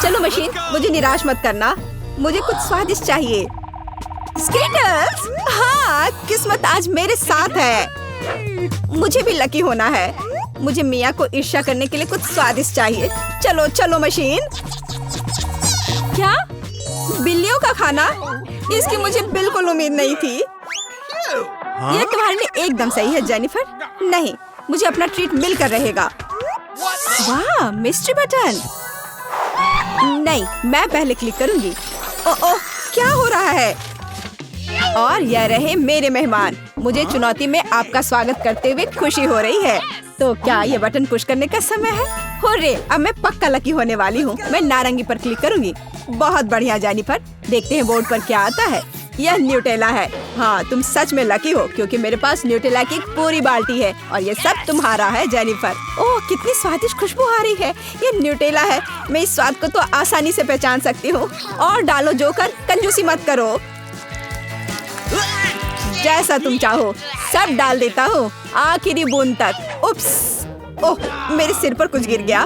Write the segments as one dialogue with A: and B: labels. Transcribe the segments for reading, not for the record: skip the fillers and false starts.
A: चलो मशीन, मुझे निराश मत करना, मुझे कुछ स्वादिष्ट चाहिए। स्कीटल्स! हाँ, किस्मत आज मेरे साथ है। मुझे भी लकी होना है। मुझे मिया को ईर्ष्या करने के लिए कुछ स्वादिष्ट चाहिए। चलो चलो मशीन। क्या? बिल्लियों का खाना? इसकी मुझे बिल्कुल उम्मीद नहीं थी। यह तुम्हारे लिए एकदम सही है जेनिफर। नहीं, मुझे अपना ट्रीट मिलकर रहेगा। वाह, मिस्ट्री बटन। नहीं, मैं पहले क्लिक करूंगी। ओह, क्या हो रहा है? और यह रहे मेरे मेहमान। मुझे चुनौती में आपका स्वागत करते हुए खुशी हो रही है। तो क्या ये बटन पुश करने का समय है? हुर्रे, अब मैं पक्का लकी होने वाली हूँ। मैं नारंगी पर क्लिक करूंगी। बहुत बढ़िया जेनिफर। देखते हैं बोर्ड पर क्या आता है। यह न्यूटेला है। हाँ, तुम सच में लकी हो क्योंकि मेरे पास न्यूटेला की एक पूरी बाल्टी है और ये सब तुम्हारा है जेनिफर। ओह, कितनी स्वादिष्ट खुशबू आ रही है। ये न्यूटेला है। मैं इस स्वाद को तो आसानी से पहचान सकती हूँ। और डालो जोकर, कंजूसी मत करो। जैसा तुम चाहो सब डाल देता हूँ, आखिरी बूंद तक। उप्स! ओह, मेरे सिर पर कुछ गिर गया।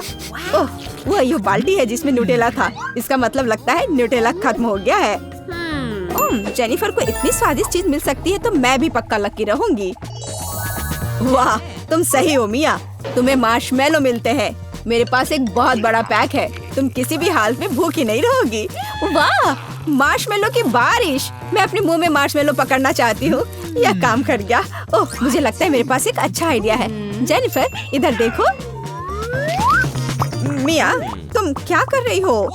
A: ओह, वह ये बाल्टी है जिसमें न्यूटेला था। इसका मतलब लगता है न्यूटेला खत्म हो गया है। जेनिफर को इतनी स्वादिष्ट चीज मिल सकती है तो मैं भी पक्का लकी रहूंगी। वाह, तुम सही हो मिया। तुम्हें मार्शमेलो मिलते हैं। मेरे पास एक बहुत बड़ा पैक है। तुम किसी भी हालत में भूखी नहीं रहोगी। वाह, मार्शमेलो की बारिश। मैं अपने मुंह में मार्शमेलो पकड़ना चाहती हूँ। यह काम कर गया। ओह, मुझे लगता है मेरे पास एक अच्छा आइडिया है। जेनिफर, इधर देखो। मिया, तुम क्या कर रही हो?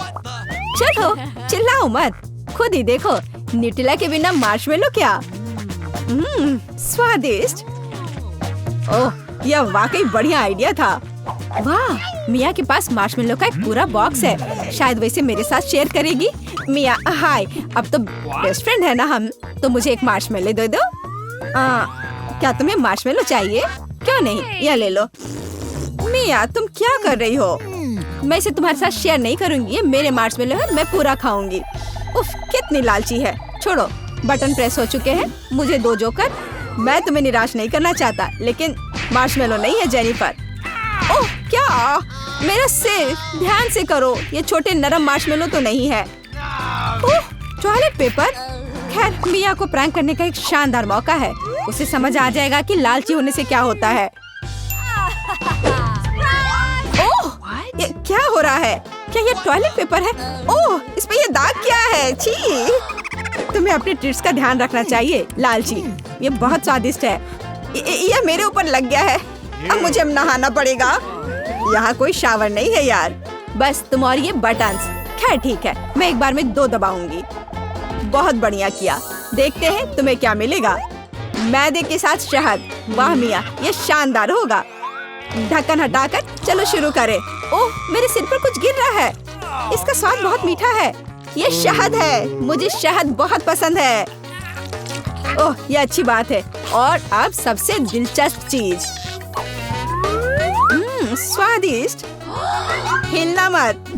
A: चलो, चिल्लाओ मत, खुद ही देखो। न्यूटेला के बिना मार्शमेलो क्या? स्वादिष्ट। ओह, यह वाकई बढ़िया आइडिया था। वाह, मिया के पास मार्शमेलो का एक पूरा बॉक्स है। शायद वैसे मेरे साथ शेयर करेगी। मिया, हाय, अब तो बेस्ट फ्रेंड है ना हम। तो मुझे एक मार्शमेलो दे दो। क्या तुम्हें मार्शमेलो चाहिए? क्यों नहीं, यह ले लो। मिया, तुम क्या कर रही हो? मैं इसे तुम्हारे साथ शेयर नहीं करूंगी। ये मेरे मार्शमेलो है, मैं पूरा खाऊंगी। उफ, कितनी लालची है। छोड़ो, बटन प्रेस हो चुके हैं। मुझे दो जोकर। मैं तुम्हें निराश नहीं करना चाहता, लेकिन मार्शमेलो नहीं है जेनिफर। ओह, क्या? मेरा सिर, ध्यान से करो। ये छोटे नरम मार्शमेलो तो नहीं है। ओह, टॉयलेट पेपर। खैर, मिया को प्रैंक करने का एक शानदार मौका है। उसे समझ आ जाएगा कि लालची होने से क्या होता है। ओह, ये क्या हो रहा है? क्या ये टॉयलेट पेपर है? ओह, इस पे ये दाग क्या है? छी! तुम्हें अपने ट्रीट्स का ध्यान रखना चाहिए, लालची। ये बहुत स्वादिष्ट है। ये मेरे ऊपर लग गया है। अब मुझे नहाना पड़ेगा। यहाँ कोई शावर नहीं है यार। बस तुम और ये बटन्स। खैर ठीक है, मैं एक बार में 2 दबाऊंगी। बहुत बढ़िया किया। देखते हैं तुम्हें क्या मिलेगा। मैदे के साथ शहद। वाह मिया, ये शानदार होगा। ढक्कन हटाकर चलो शुरू करें। ओह, मेरे सिर पर कुछ गिर रहा है। इसका स्वाद बहुत मीठा है। ये शहद है। मुझे शहद बहुत पसंद है। ओह, ये अच्छी बात है। और अब सबसे दिलचस्प चीज। स्वादिष्ट। हिलना मत।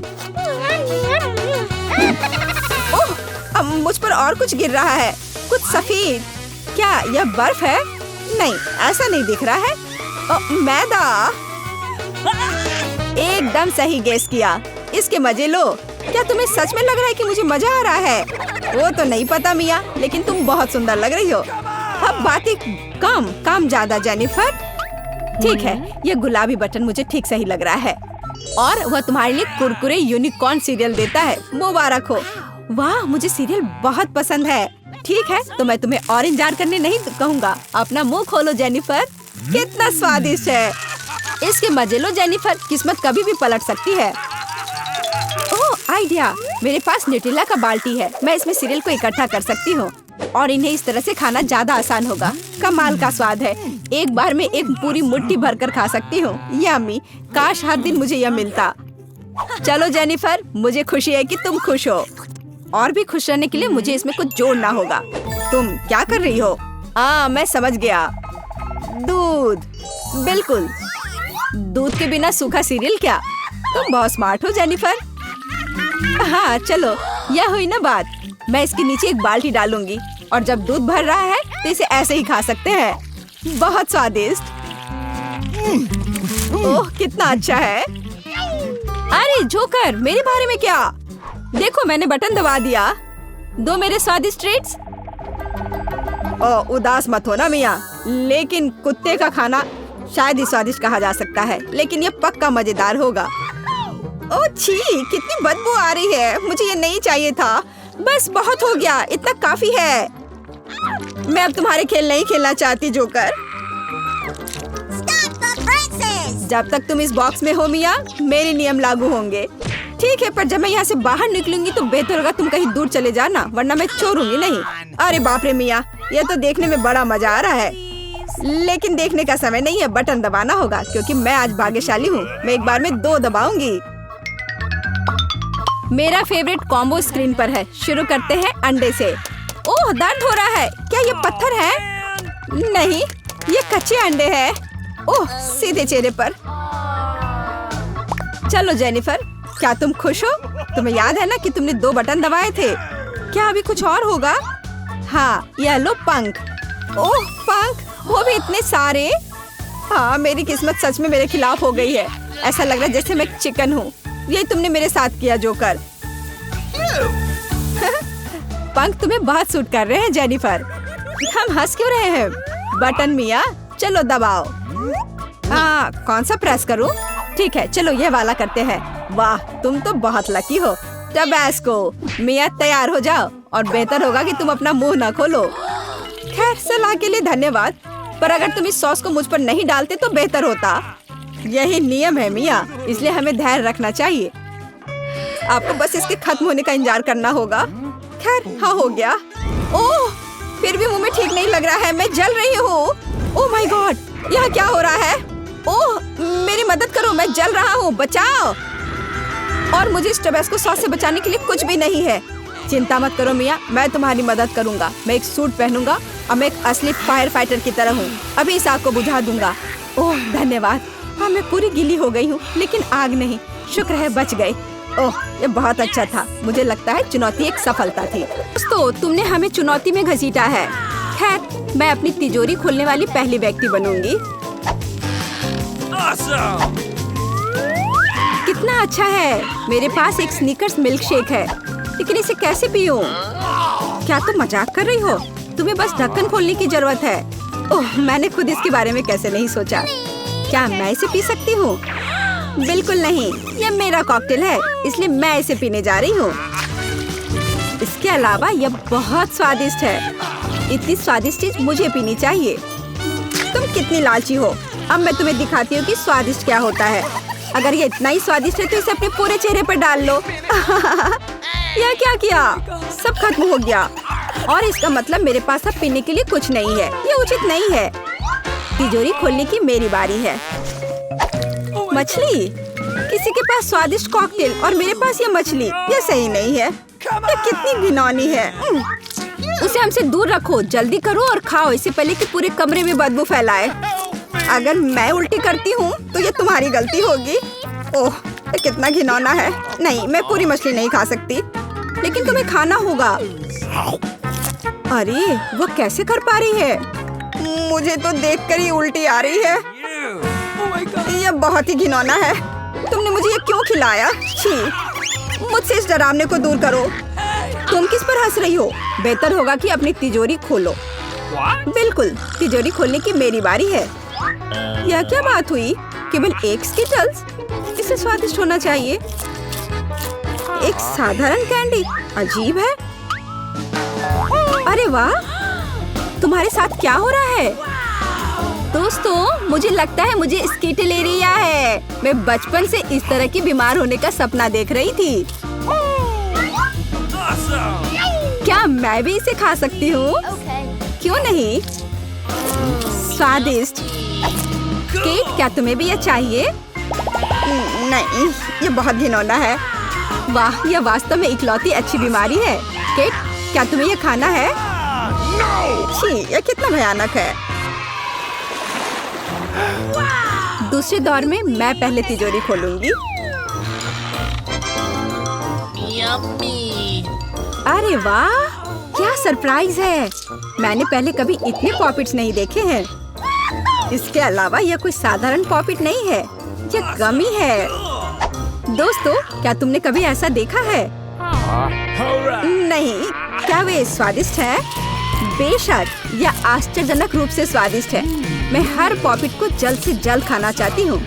A: ओह, अब मुझ पर और कुछ गिर रहा है। कुछ सफेद। क्या यह बर्फ है? नहीं, ऐसा नहीं दिख रहा है। ओह, मैदा। एकदम सही गेस किया। इसके मजे लो। क्या तुम्हें सच में लग रहा है कि मुझे मजा आ रहा है? वो तो नहीं पता मिया, लेकिन तुम बहुत सुंदर लग रही हो। अब बातें कम, काम ज्यादा जेनिफर। ठीक है, ये गुलाबी बटन मुझे ठीक सही लग रहा है। और वह तुम्हारे लिए कुरकुरे यूनिकॉर्न सीरियल देता है। मुबारक हो। वाह, मुझे सीरियल बहुत पसंद है। ठीक है, तो मैं तुम्हें और इंतजार करने नहीं कहूँगा। अपना मुंह खोलो जेनिफर। कितना स्वादिष्ट है। इसके मजे लो जेनिफर। किस्मत कभी भी पलट सकती है। ओह, आइडिया। मेरे पास न्यूटेला का बाल्टी है। मैं इसमें सीरियल को इकट्ठा कर सकती हूँ और इन्हें इस तरह से खाना ज्यादा आसान होगा। कमाल का स्वाद है। एक बार में एक पूरी मुट्ठी भरकर खा सकती हूँ। यम्मी। काश हर दिन मुझे यह मिलता। चलो जेनिफर, मुझे खुशी है कि तुम खुश हो। और भी खुश रहने के लिए मुझे इसमें कुछ जोड़ना होगा। तुम क्या कर रही हो? मैं समझ गया। दूध। बिल्कुल, दूध के बिना सूखा सीरियल क्या? तुम बहुत स्मार्ट हो जेनिफर। हाँ चलो, यह हुई ना बात। मैं इसके नीचे एक बाल्टी डालूंगी और जब दूध भर रहा है तो इसे ऐसे ही खा सकते हैं। बहुत स्वादिष्ट। ओह, कितना अच्छा है। अरे जोकर, मेरे बारे में क्या? देखो मैंने बटन दबा दिया। दो मेरे स्वादिष्ट ट्रीट्स। उदास मत हो ना मिया, लेकिन कुत्ते का खाना शायद ही स्वादिष्ट कहा जा सकता है, लेकिन ये पक्का मजेदार होगा। ओह छी, कितनी बदबू आ रही है। मुझे ये नहीं चाहिए था। बस बहुत हो गया, इतना काफी है। मैं अब तुम्हारे खेल नहीं खेलना चाहती जोकर। जब तक तुम इस बॉक्स में हो मिया, मेरे नियम लागू होंगे। ठीक है, पर जब मैं यहाँ से बाहर निकलूंगी तो बेहतर होगा तुम कहीं दूर चले जाना, वरना मैं छोड़ूंगी नहीं। अरे बाप रे मिया, यह तो देखने में बड़ा मजा आ रहा है, लेकिन देखने का समय नहीं है। बटन दबाना होगा क्योंकि मैं आज भाग्यशाली हूँ। मैं एक बार में 2 दबाऊंगी। मेरा फेवरेट कॉम्बो स्क्रीन पर है। शुरू करते हैं अंडे से। ओह, दर्द हो रहा है। क्या ये पत्थर है? नहीं, ये कच्चे अंडे हैं। ओह, सीधे चेहरे पर। चलो जेनिफर, क्या तुम खुश हो? तुम्हें याद है ना कि तुमने 2 बटन दबाए थे। क्या अभी कुछ और होगा? हाँ, ये लो पंख। ओह पंख, वो भी इतने सारे। हाँ, मेरी किस्मत सच में मेरे खिलाफ हो गई है। ऐसा लग रहा है जैसे मैं चिकन हूँ। यही तुमने मेरे साथ किया जोकर। पंख तुम्हें बहुत सूट कर रहे हैं जेनिफर। हम हंस क्यों रहे हैं? बटन मिया, चलो दबाओ। कौन सा प्रेस करूं? ठीक है, चलो ये वाला करते हैं। वाह, तुम तो बहुत लकी हो। टबैस्को। मिया तैयार हो जाओ, और बेहतर होगा कि तुम अपना मुंह न खोलो। खैर, सलाह के लिए धन्यवाद, पर अगर तुम इस सॉस को मुझ पर नहीं डालते तो बेहतर होता। यही नियम है मिया, इसलिए हमें धैर्य रखना चाहिए। आपको बस इसके खत्म होने का इंतजार करना होगा। खैर, हाँ हो गया। ओह, फिर भी मुंह में ठीक नहीं लग रहा है। मैं जल रही हूँ। ओह माय गॉड, यहाँ क्या हो रहा है? ओह, मेरी मदद करो, मैं जल रहा हूँ, बचाओ। और मुझे इस टबैस्को सॉस से बचाने के लिए कुछ भी नहीं है। चिंता मत करो मिया, मैं तुम्हारी मदद करूंगा। मैं एक सूट पहनूंगा और मैं एक असली फायर फाइटर की तरह हूँ। अभी इस आग को बुझा दूंगा। ओह धन्यवाद। हाँ, मैं पूरी गीली हो गई हूँ, लेकिन आग नहीं। शुक्र है बच गए। ओह, ये बहुत अच्छा था। मुझे लगता है चुनौती एक सफलता थी। दोस्तों, तुमने हमें चुनौती में घसीटा है। खैर, मैं अपनी तिजोरी खोलने वाली पहली व्यक्ति बनूंगी। कितना अच्छा है। मेरे पास एक स्नीकर्स मिल्क शेक है, लेकिन इसे कैसे पीऊं? क्या तुम मजाक कर रही हो? तुम्हें बस ढक्कन खोलने की जरूरत है। ओह, मैंने खुद इसके बारे में कैसे नहीं सोचा। क्या मैं इसे पी सकती हूँ? बिल्कुल नहीं, यह मेरा कॉकटेल है, इसलिए मैं इसे पीने जा रही हूँ। इसके अलावा यह बहुत स्वादिष्ट है। इतनी स्वादिष्ट चीज मुझे पीनी चाहिए। तुम कितनी लालची हो। अब मैं तुम्हें दिखाती हूँ कि स्वादिष्ट क्या होता है। अगर ये इतना ही स्वादिष्ट है तो इसे अपने पूरे चेहरे पर डाल लो। यह क्या किया? सब खत्म हो गया, और इसका मतलब मेरे पास अब पीने के लिए कुछ नहीं है। ये उचित नहीं है। तिजोरी खोलने की मेरी बारी है। मछली? किसी के पास स्वादिष्ट कॉकटेल और मेरे पास ये मछली? ये सही नहीं है। ये कितनी घिनौनी है। उसे हमसे दूर रखो। जल्दी करो और खाओ, इससे पहले कि पूरे कमरे में बदबू फैलाए। अगर मैं उल्टी करती हूँ तो ये तुम्हारी गलती होगी। ओह, ये कितना घिनौना है। नहीं, मैं पूरी मछली नहीं खा सकती, लेकिन तुम्हें खाना होगा। अरे, वो कैसे कर पा रही है? मुझे तो देखकर ही उल्टी आ रही है। ये बहुत ही घिनौना है। तुमने मुझे ये क्यों खिलाया? छी, मुझसे इस डरावने को दूर करो। तुम किस पर हंस रही हो? बेहतर होगा कि अपनी तिजोरी खोलो। बिल्कुल, तिजोरी खोलने की मेरी बारी है। यह क्या बात हुई? केवल एक स्किटल्स? इसे स्वादिष्ट होना चाहिए। एक साधारण कैंडी? अजीब है। अरे वाह, तुम्हारे साथ क्या हो रहा है? दोस्तों, मुझे लगता है मुझे स्किटलेरिया है। मैं बचपन से इस तरह की बीमार होने का सपना देख रही थी। क्या मैं भी इसे खा सकती हूँ? क्यों नहीं? स्वादिष्ट। केट, क्या तुम्हें भी यह चाहिए? नहीं, ये बहुत घिनौना है। वाह, यह वास्तव में इकलौती अच्छी बीमारी है। केट, क्या तुम्हें यह खाना है? छी, यह कितना भयानक है। दूसरे दौर में मैं पहले तिजोरी खोलूंगी। अरे वाह, क्या सरप्राइज है। मैंने पहले कभी इतने पॉपिट्स नहीं देखे हैं। इसके अलावा यह कोई साधारण पॉपिट नहीं है, यह गमी है। दोस्तों, क्या तुमने कभी ऐसा देखा है? नहीं, क्या वे स्वादिष्ट है? बेशक, यह आश्चर्यजनक रूप से स्वादिष्ट है। मैं हर पॉपिट को जल्द से जल्द खाना चाहती हूँ।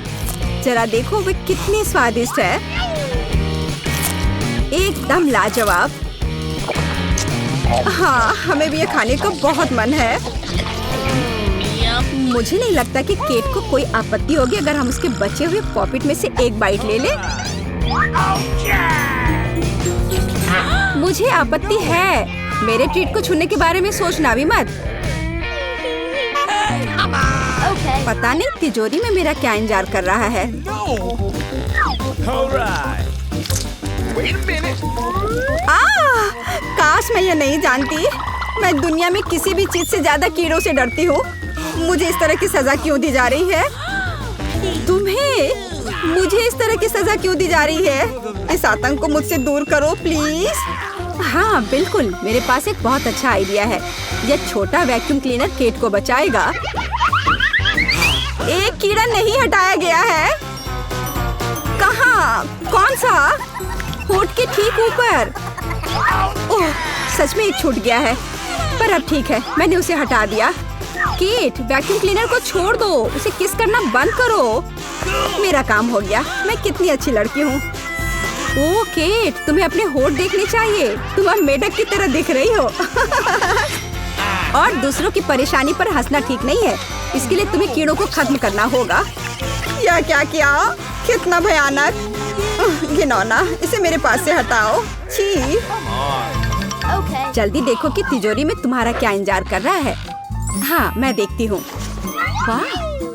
A: जरा देखो वे कितने स्वादिष्ट है। एकदम लाजवाब। हाँ, हमें भी ये खाने का बहुत मन है। मुझे नहीं लगता कि केट को कोई आपत्ति होगी अगर हम उसके बचे हुए पॉपिट में से एक बाइट ले लें। मुझे आपत्ति है। मेरे ट्रीट को छूने के बारे में सोचना भी मत। पता नहीं तिजोरी में मेरा क्या इंतजार कर रहा है। काश मैं ये नहीं जानती। मैं दुनिया में किसी भी चीज से ज्यादा कीड़ों से डरती हूँ। मुझे इस तरह की सजा क्यों दी जा रही है? तुम्हें मुझे इस तरह की सजा क्यों दी जा रही है? इस आतंक को मुझसे दूर करो प्लीज। हाँ बिल्कुल, मेरे पास एक बहुत अच्छा आइडिया है। यह छोटा वैक्यूम क्लीनर केट को बचाएगा। एक कीड़ा नहीं हटाया गया है। कहाँ? कौन सा? होठ के ठीक ऊपर। ओह, सच में एक छूट गया है, पर अब ठीक है, मैंने उसे हटा दिया। केट, वैक्यूम क्लीनर को छोड़ दो, उसे किस करना बंद करो। मेरा काम हो गया। मैं कितनी अच्छी लड़की हूँ। ओह केट, तुम्हें अपने होठ देखने चाहिए। तुम अब मेढक की तरह दिख रही हो। और दूसरों की परेशानी पर हंसना ठीक नहीं है। इसके लिए तुम्हें कीड़ों को खत्म करना होगा। यह क्या किया? कितना भयानक, घिनौना। इसे मेरे पास से हटाओ। छी। जल्दी देखो कि तिजोरी में तुम्हारा क्या इंतजार कर रहा है। हाँ, मैं देखती हूँ। वाह,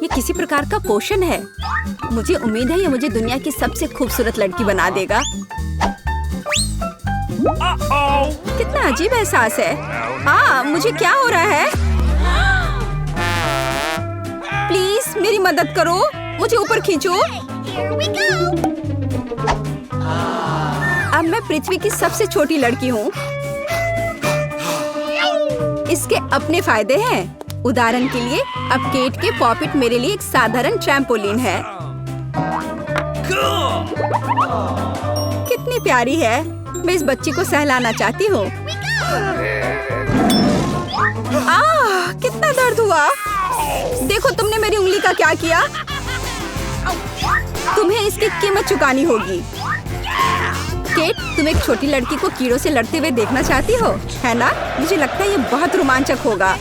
A: ये किसी प्रकार का पोषण है। मुझे उम्मीद है ये मुझे दुनिया की सबसे खूबसूरत लड़की बना देगा। कितना अजीब एहसास है। मुझे क्या हो रहा है? प्लीज मेरी मदद करो, मुझे ऊपर खींचो। अब मैं पृथ्वी की सबसे छोटी लड़की हूँ। इसके अपने फायदे हैं। उदाहरण के लिए, अब केट के पॉपिट मेरे लिए एक साधारण ट्रैम्पोलिन है। कितनी प्यारी है। मैं इस बच्ची को सहलाना चाहती हूँ। कितना दर्द हुआ। देखो तुमने मेरी उंगली का क्या किया। तुम्हें इसकी कीमत चुकानी होगी। केट, तुम एक छोटी लड़की को कीड़ों से लड़ते हुए देखना चाहती हो, है ना? मुझे लगता है ये बहुत रोमांचक होगा।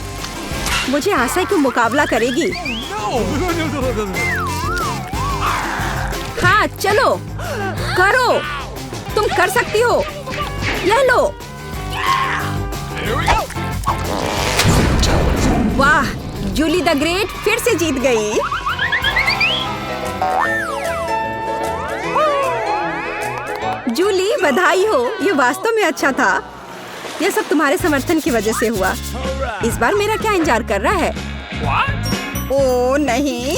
A: मुझे आशा है कि मुकाबला करेगी। हाँ चलो, करो, तुम कर सकती हो। ये लो। वाह, जूली द ग्रेट फिर से जीत गई। जूली, बधाई हो। ये वास्तव में अच्छा था। यह सब तुम्हारे समर्थन की वजह से हुआ। इस बार मेरा क्या इंतजार कर रहा है? ओह नहीं,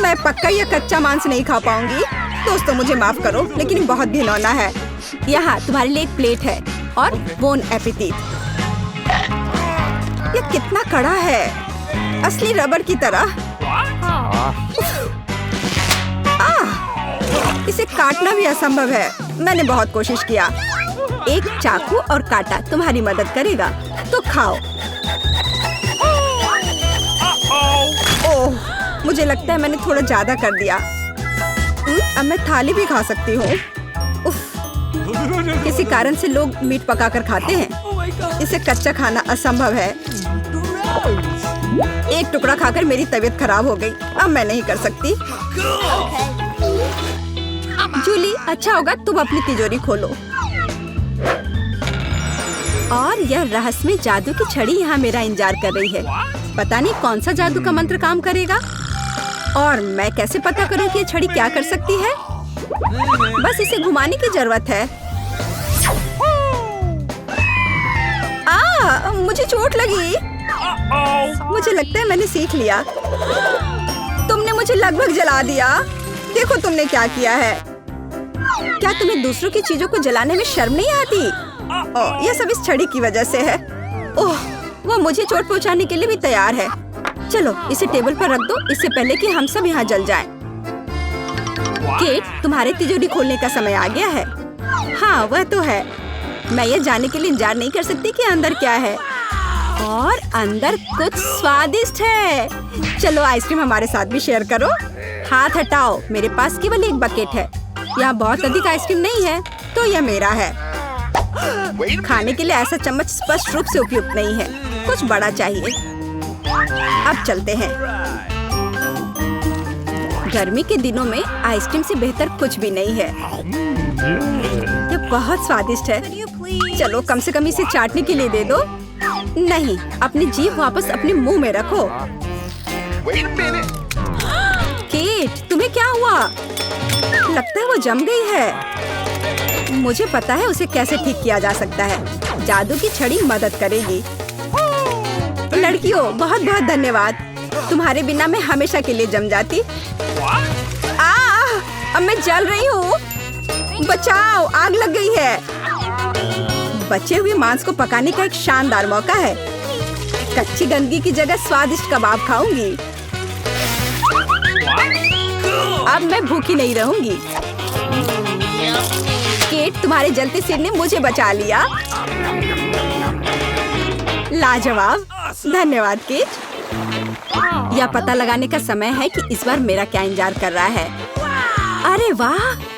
A: मैं पक्का यह कच्चा मांस नहीं खा पाऊंगी। दोस्तों मुझे माफ करो, लेकिन बहुत घिनौना है। यहाँ तुम्हारे लिए एक प्लेट है और बोन एपेटीट। यह कितना कड़ा है, असली रबड़ की तरह। इसे काटना भी असंभव है। मैंने बहुत कोशिश किया। एक चाकू और कांटा तुम्हारी मदद करेगा, तो खाओ। ओह, मुझे लगता है मैंने थोड़ा ज्यादा कर दिया। अब मैं थाली भी खा सकती हूँ। किसी कारण से लोग मीट पकाकर खाते हैं। इसे कच्चा खाना असंभव है। एक टुकड़ा खाकर मेरी तबीयत खराब हो गई। अब मैं नहीं कर सकती। जूली, अच्छा होगा तुम अपनी तिजोरी खोलो। और यह रहस्यमय जादू की छड़ी यहाँ मेरा इंतजार कर रही है। पता नहीं कौन सा जादू का मंत्र काम करेगा। और मैं कैसे पता करूँ कि ये छड़ी क्या कर सकती है? बस इसे घुमाने की जरूरत है। मुझे चोट लगी। मुझे लगता है मैंने सीख लिया। तुमने मुझे लगभग जला दिया। देखो तुमने क्या किया है। क्या तुम्हें दूसरों की चीजों को जलाने में शर्म नहीं आती? यह सब इस छड़ी की वजह से है। ओह, वो मुझे चोट पहुंचाने के लिए भी तैयार है। चलो इसे टेबल पर रख दो, इससे पहले कि हम सब यहाँ जल जाएं। केट, तुम्हारे तिजोरी खोलने का समय आ गया है। हाँ, वह तो है। मैं ये जानने के लिए इंतजार नहीं कर सकती कि अंदर क्या है। और अंदर कुछ स्वादिष्ट है। चलो आइसक्रीम हमारे साथ भी शेयर करो। हाथ हटाओ, मेरे पास केवल एक बकेट है। यहाँ बहुत अधिक आइसक्रीम नहीं है, तो यह मेरा है। खाने के लिए ऐसा चम्मच स्पष्ट रूप से उपयुक्त नहीं है, कुछ बड़ा चाहिए। अब चलते हैं। गर्मी के दिनों में आइसक्रीम से बेहतर कुछ भी नहीं है। यह बहुत स्वादिष्ट है। चलो कम से कम इसे चाटने के लिए दे दो। नहीं, अपनी जीभ वापस अपने मुंह में रखो। केट, तुम्हें क्या हुआ? लगता है वो जम गई है। मुझे पता है उसे कैसे ठीक किया जा सकता है। जादू की छड़ी मदद करेगी। लड़कियों, बहुत बहुत धन्यवाद। तुम्हारे बिना मैं हमेशा के लिए जम जाती। अब मैं जल रही हूँ। बचाओ, आग लग गई है। बचे हुए मांस को पकाने का एक शानदार मौका है। कच्ची गंदगी की जगह स्वादिष्ट कबाब खाऊंगी। अब मैं भूखी नहीं रहूंगी। केट, तुम्हारे जलते सिर ने मुझे बचा लिया। लाजवाब, धन्यवाद केट। यह पता लगाने का समय है कि इस बार मेरा क्या इंतजार कर रहा है। अरे वाह,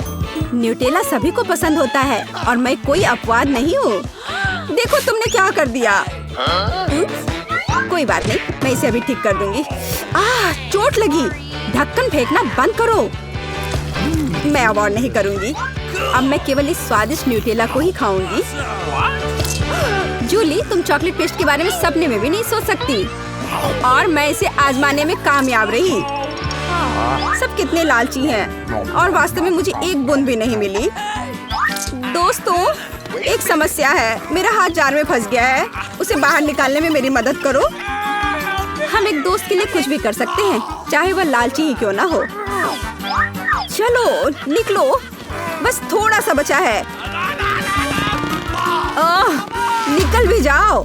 A: न्यूटेला सभी को पसंद होता है और मैं कोई अपवाद नहीं हूँ। देखो तुमने क्या कर दिया। कोई बात नहीं, मैं इसे अभी ठीक कर दूंगी। चोट लगी। ढक्कन फेंकना बंद करो। मैं अब और नहीं करूंगी। अब मैं केवल इस स्वादिष्ट न्यूटेला को ही खाऊंगी। जूली, तुम चॉकलेट पेस्ट के बारे में सपने में भी नहीं सोच सकती। और मैं इसे आजमाने में कामयाब रही। सब कितने लालची हैं और वास्तव में मुझे एक बूंद भी नहीं मिली। दोस्तों, एक समस्या है। मेरा हाथ जार में फंस गया है। उसे बाहर निकालने में मेरी मदद करो। हम एक दोस्त के लिए कुछ भी कर सकते हैं, चाहे वह लालची ही क्यों ना हो। चलो निकलो, बस थोड़ा सा बचा है। निकल भी जाओ।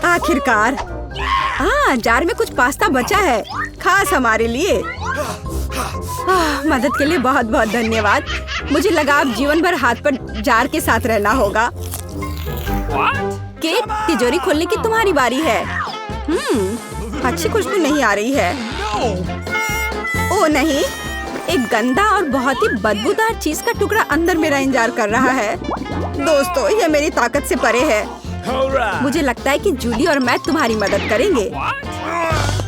A: आखिरकार। जार में कुछ पास्ता बचा है, खास हमारे लिए। मदद के लिए बहुत बहुत धन्यवाद। मुझे लगा अब जीवन भर हाथ पर जार के साथ रहना होगा। केट, तिजोरी खोलने की तुम्हारी बारी है। अच्छी खुशबू नहीं आ रही है। ओ नहीं, एक गंदा और बहुत ही बदबूदार चीज का टुकड़ा अंदर मेरा इंतजार कर रहा है। दोस्तों, यह मेरी ताकत से परे है। मुझे लगता है कि जूली और मैं तुम्हारी मदद करेंगे।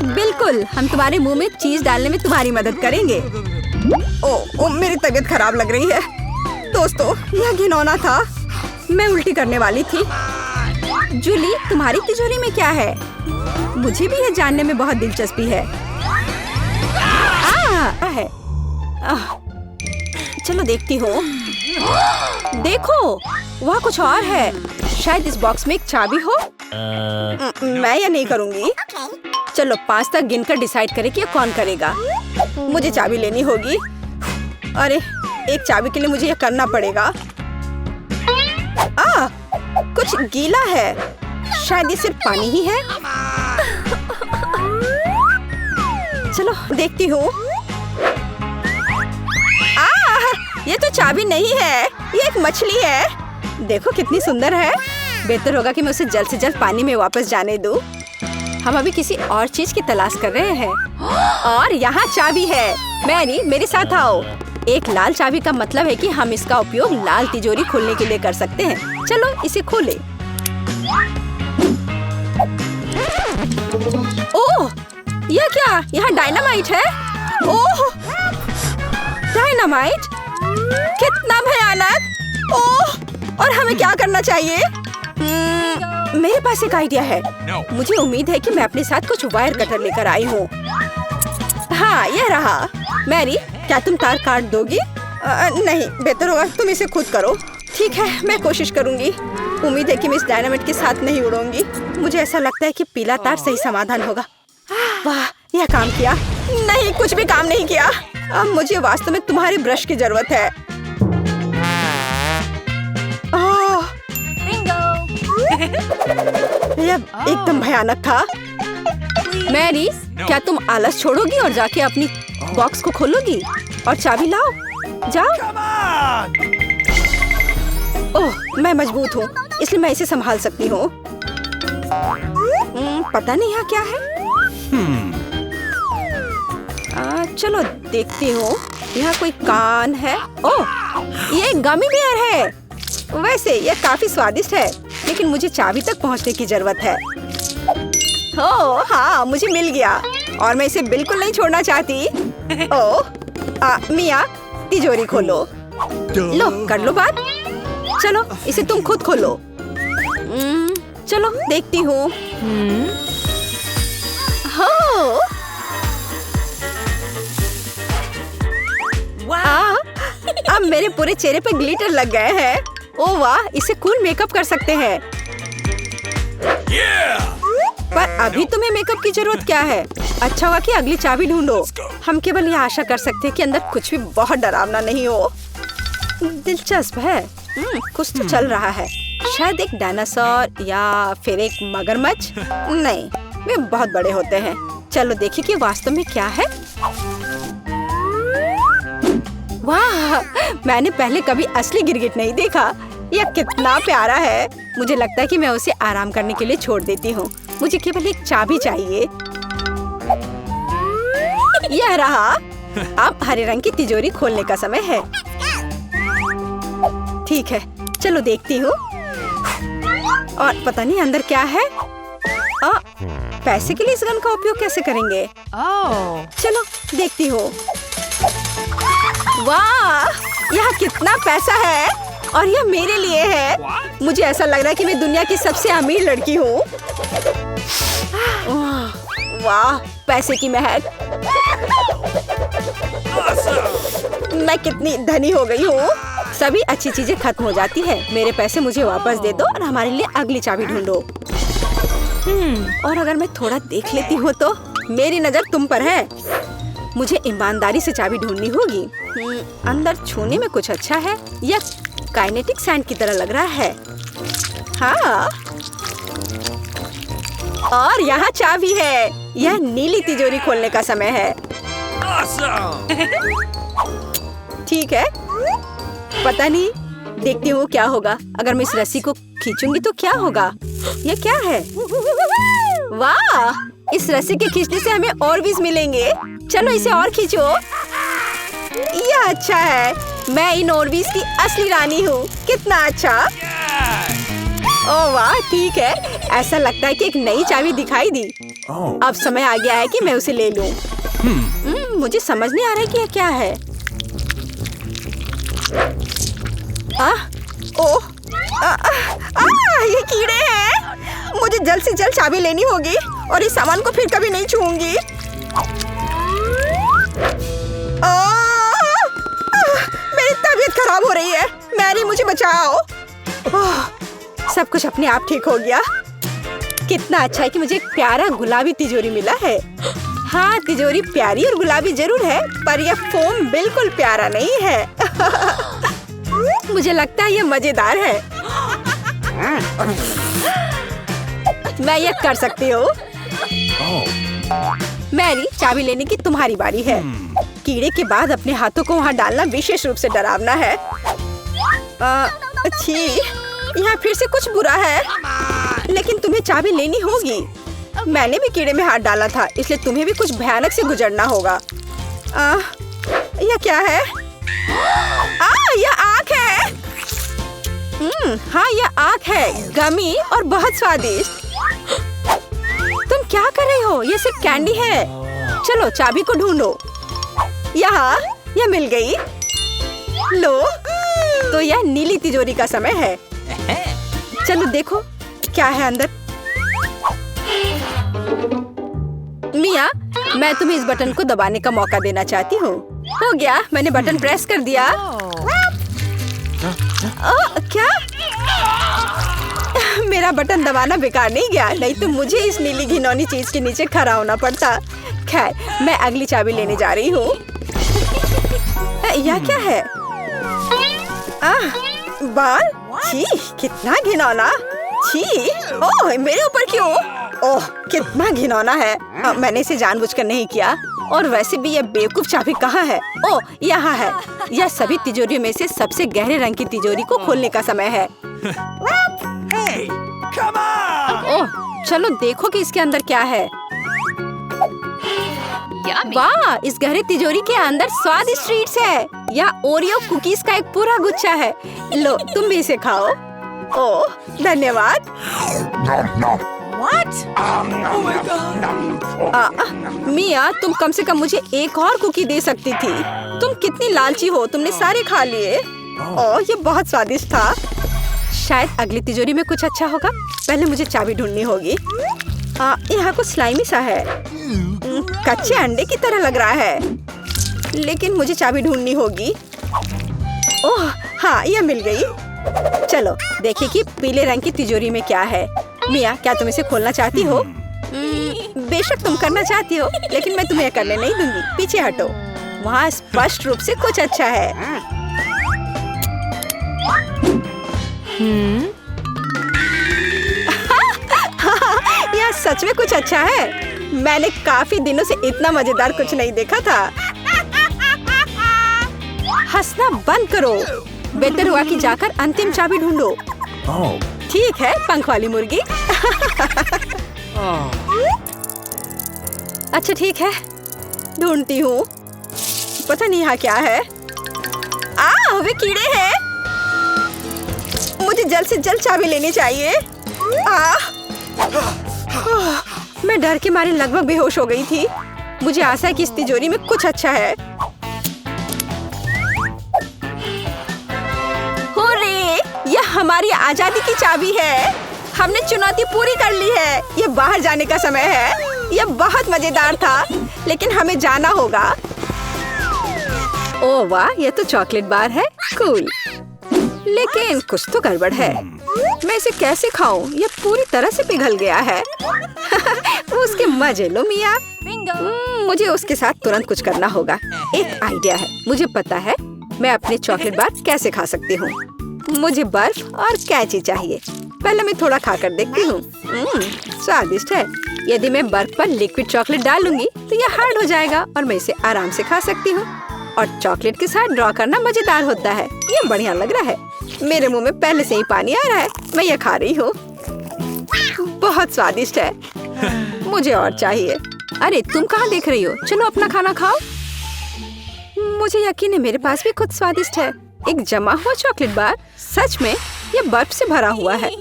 A: बिल्कुल, हम तुम्हारे मुंह में चीज डालने में तुम्हारी मदद करेंगे। ओ, मेरी तबीयत खराब लग रही है। दोस्तों, यह घिनौना था। मैं उल्टी करने वाली थी। जूली, तुम्हारी तिजोरी में क्या है? मुझे भी यह जानने में बहुत दिलचस्पी है। चलो देखती हूँ। देखो, वह कुछ और है। शायद इस बॉक्स में एक चाबी हो। मैं यह नहीं करूँगी। चलो 5 तक गिनकर डिसाइड करें कि कौन करेगा। मुझे चाबी लेनी होगी। अरे, एक चाबी के लिए मुझे यह करना पड़ेगा। कुछ गीला है। शायद ये सिर्फ पानी ही है। चलो देखती हूँ। ये तो चाबी नहीं है, ये एक मछली है। देखो कितनी सुंदर है। बेहतर होगा कि मैं उसे जल्द से जल्द पानी में वापस जाने दूँ। हम अभी किसी और चीज की तलाश कर रहे हैं। और यहाँ चाबी है। मैरी, मेरे साथ आओ। एक लाल चाबी का मतलब है कि हम इसका उपयोग लाल तिजोरी खोलने के लिए कर सकते हैं। चलो इसे खोलें। ओह, यह क्या? यहाँ डायनामाइट है। ओह, डायनामाइट? कितना भयानक। ओह, और हमें क्या करना चाहिए? मेरे पास एक आइडिया है। मुझे उम्मीद है कि मैं अपने साथ कुछ वायर कटर लेकर आई हूँ। हाँ, यह रहा। मैरी, क्या तुम तार काट दोगी? नहीं, बेहतर होगा तुम इसे खुद करो। ठीक है, मैं कोशिश करूंगी। उम्मीद है कि मैं इस डायनामाइट के साथ नहीं उड़ूंगी। मुझे ऐसा लगता है कि पीला तार सही समाधान होगा। वाह, यह काम किया। नहीं, कुछ भी काम नहीं किया। अब मुझे वास्तव में तुम्हारे ब्रश की जरूरत है। यह एकदम भयानक था। मैरी, क्या तुम आलस छोड़ोगी और जाके अपनी बॉक्स को खोलोगी और चाबी लाओ, जाओ। ओह, मैं मजबूत हूँ, इसलिए मैं इसे संभाल सकती हूँ। पता नहीं यहाँ क्या है। चलो देखती हूँ, यहाँ कोई कान है। ओह, ये गमी बेयर है। वैसे ये काफी स्वादिष्ट है, लेकिन मुझे चाबी तक पहुँचने की जरूरत है। ओह हाँ, मुझे मिल गया और मैं इसे बिल्कुल नहीं छोड़ना चाहती। ओह मिया, तिजोरी खोलो। लो, कर लो बात। चलो इसे तुम खुद खोलो। चलो देखती हूँ। अब मेरे पूरे चेहरे पे ग्लिटर लग गए हैं। ओह वाह, इसे कूल मेकअप कर सकते हैं। पर अभी तुम्हें मेकअप की जरूरत क्या है? अच्छा हुआ कि अगली चाबी ढूंढो। हम केवल ये आशा कर सकते हैं कि अंदर कुछ भी बहुत डरावना नहीं हो। दिलचस्प है। कुछ तो चल रहा है। शायद एक डायनासोर या फिर एक मगरमच्छ। नहीं, वे बहुत बड़े होते हैं। चलो देखिए कि वास्तव में क्या है। वाह, मैंने पहले कभी असली गिरगिट नहीं देखा। यह कितना प्यारा है। मुझे लगता है कि मैं उसे आराम करने के लिए छोड़ देती हूँ। मुझे केवल एक चाबी चाहिए। यह रहा। अब हरे रंग की तिजोरी खोलने का समय है। ठीक है, चलो देखती हूँ। और पता नहीं अंदर क्या है। पैसे के लिए इस गन का उपयोग कैसे करेंगे? चलो देखती हूँ। वाह, यह कितना पैसा है और यह मेरे लिए है। मुझे ऐसा लग रहा है कि मैं दुनिया की सबसे अमीर लड़की हूँ। वाह, पैसे की महक। मैं कितनी धनी हो गई हूँ। सभी अच्छी चीजें खत्म हो जाती है। मेरे पैसे मुझे वापस दे दो और हमारे लिए अगली चाबी ढूंढो। और अगर मैं थोड़ा देख लेती हूँ तो मेरी नजर तुम पर है। मुझे ईमानदारी से चाबी ढूंढनी होगी। अंदर छूने में कुछ अच्छा है। यह काइनेटिक सैंड की तरह लग रहा है। हाँ, और यहाँ चाबी है। यह नीली तिजोरी खोलने का समय है। ठीक है, पता नहीं, देखती हूँ क्या होगा। अगर मैं इस रस्सी को खींचूंगी तो क्या होगा? यह क्या है? वाह, इस रस्सी के खींचने से हमें और बीज मिलेंगे। चलो इसे और खींचो। यह अच्छा है। मैं इन ऑर्बिस की असली रानी हूँ। कितना अच्छा। ओह वाह, ठीक है। ऐसा लगता है कि एक नई चाबी दिखाई दी। अब समय आ गया है कि मैं उसे ले लूं। मुझे समझ नहीं आ रहा है कि यह क्या है। ओह, ये कीड़े हैं। मुझे जल्द से जल्द चाबी लेनी होगी और इस सामान को फिर कभी नहीं छूऊंगी। मेरी तबीयत खराब हो रही है। मैरी, मुझे बचाओ। सब कुछ अपने आप ठीक हो गया। कितना अच्छा है कि मुझे एक प्यारा गुलाबी तिजोरी मिला है। हाँ, तिजोरी प्यारी और गुलाबी जरूर है, पर यह फोम बिल्कुल प्यारा नहीं है। मुझे लगता है यह मजेदार है। मैं यह कर सकती हूँ। मैरी, चाबी लेने की तुम्हारी बारी है। कीड़े के बाद अपने हाथों को वहाँ डालना विशेष रूप से डरावना है। अच्छी, यहाँ फिर से कुछ बुरा है। लेकिन तुम्हें चाबी लेनी होगी। मैंने भी कीड़े में हाथ डाला था, इसलिए तुम्हें भी कुछ भयानक से गुजरना होगा। यह क्या है? यह आँख है। हाँ, यह आँख है, गमी और बहुत स्वादिष्ट। तुम क्या कर रही हो? यह सिर्फ कैंडी है। चलो चाबी को ढूंढो। यहाँ, यह मिल गई। लो, तो यह नीली तिजोरी का समय है। चलो देखो क्या है अंदर। मिया, मैं तुम्हें इस बटन को दबाने का मौका देना चाहती हूँ। हो गया, मैंने बटन प्रेस कर दिया। क्या? मेरा बटन दबाना बेकार नहीं गया, नहीं तो मुझे इस नीली घिनौनी चीज के नीचे खड़ा होना पड़ता। खैर, मैं अगली चाबी लेने जा रही हूँ। यह क्या है? बाल? छी, कितना घिनौना। छी, ओह, मेरे ऊपर क्यों? ओह, कितना घिनौना है। मैंने इसे जानबूझकर नहीं किया। और वैसे भी ये बेवकूफ चाबी कहाँ है? ओह, यहाँ है। यह सभी तिजोरियों में से सबसे गहरे रंग की तिजोरी को खोलने का समय है।
B: Hey, come on!
A: ओह, चलो देखो कि इसके अंदर क्या है। वाह, इस गहरी तिजोरी के अंदर स्वादिष्ट ट्रीट्स है। यह ओरियो कुकीज का एक पूरा गुच्छा है। लो, तुम भी इसे खाओ। ओह, धन्यवाद।
B: What? Oh my God!
A: मिया, तुम कम से कम मुझे एक और कुकी दे सकती थी। तुम कितनी लालची हो, तुमने सारे खा लिए। ओह, ये बहुत स्वादिष्ट था। शायद अगली तिजोरी में कुछ अच्छा होगा। पहले मुझे चाबी ढूंढनी होगी। यहाँ कुछ स्लाइमी सा है। कच्चे अंडे की तरह लग रहा है, लेकिन मुझे चाबी ढूंढनी होगी। ओह हाँ, यह मिल गई। चलो देखिए कि पीले रंग की तिजोरी में क्या है। मिया, क्या तुम इसे खोलना चाहती हो? बेशक तुम करना चाहती हो, लेकिन मैं तुम्हें करने नहीं दूंगी। पीछे हटो। वहाँ स्पष्ट रूप से कुछ अच्छा है। यह सच में कुछ अच्छा है। मैंने काफी दिनों से इतना मजेदार कुछ नहीं देखा था। हंसना बंद करो। बेहतर हुआ कि जाकर अंतिम चाबी ढूंढो। ठीक है, पंख वाली मुर्गी। अच्छा ठीक है, ढूंढती हूँ। पता नहीं यहाँ क्या है। वे कीड़े हैं। मुझे जल्द से जल्द चाबी लेनी चाहिए। मैं डर के मारे लगभग बेहोश हो गई थी। मुझे आशा है कि इस तिजोरी में कुछ अच्छा है। हुर्रे! यह हमारी आजादी की चाबी है। हमने चुनौती पूरी कर ली है। यह बाहर जाने का समय है। यह बहुत मजेदार था, लेकिन हमें जाना होगा। ओह वाह, यह तो चॉकलेट बार है। कूल। लेकिन कुछ तो गड़बड़ है। मैं इसे कैसे खाऊं? यह पूरी तरह से पिघल गया है। उसके मजे लो मिया। मुझे उसके साथ तुरंत कुछ करना होगा। एक आइडिया है। मुझे पता है मैं अपने चॉकलेट बार कैसे खा सकती हूँ। मुझे बर्फ और कैची चाहिए। पहले मैं थोड़ा खाकर देखती हूँ। स्वादिष्ट है। यदि मैं बर्फ पर लिक्विड चॉकलेट डालूंगी तो यह हार्ड हो जाएगा और मैं इसे आराम से खा सकती हूँ। और चॉकलेट के साथ ड्रॉ करना मजेदार होता है। ये बढ़िया लग रहा है। मेरे मुंह में पहले से ही पानी आ रहा है। मैं ये खा रही हूँ। बहुत स्वादिष्ट है। मुझे और चाहिए। अरे तुम कहाँ देख रही हो? चलो अपना खाना खाओ। मुझे यकीन है मेरे पास भी कुछ स्वादिष्ट है। एक जमा हुआ चॉकलेट बार। सच में ये बर्फ से भरा हुआ है।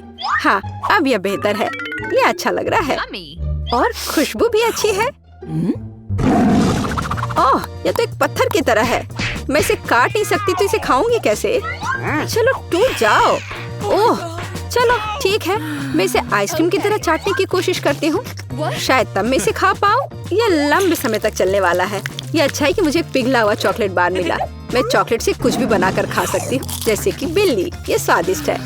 A: हाँ, अब यह बेहतर है। ये अच्छा लग रहा है और खुशबू भी अच्छी है। ओह, यह तो एक पत्थर की तरह है। मैं इसे काट नहीं सकती तो इसे खाऊंगी कैसे? चलो टूट जाओ। ओह, चलो ठीक है। मैं इसे आइसक्रीम की तरह चाटने की कोशिश करती हूँ। शायद तब मैं इसे खा पाऊँ। यह लंबे समय तक चलने वाला है। यह अच्छा है कि मुझे पिघला हुआ चॉकलेट बार मिला। मैं चॉकलेट से कुछ भी बनाकर खा सकती हूँ, जैसे कि बिल्ली। ये स्वादिष्ट है।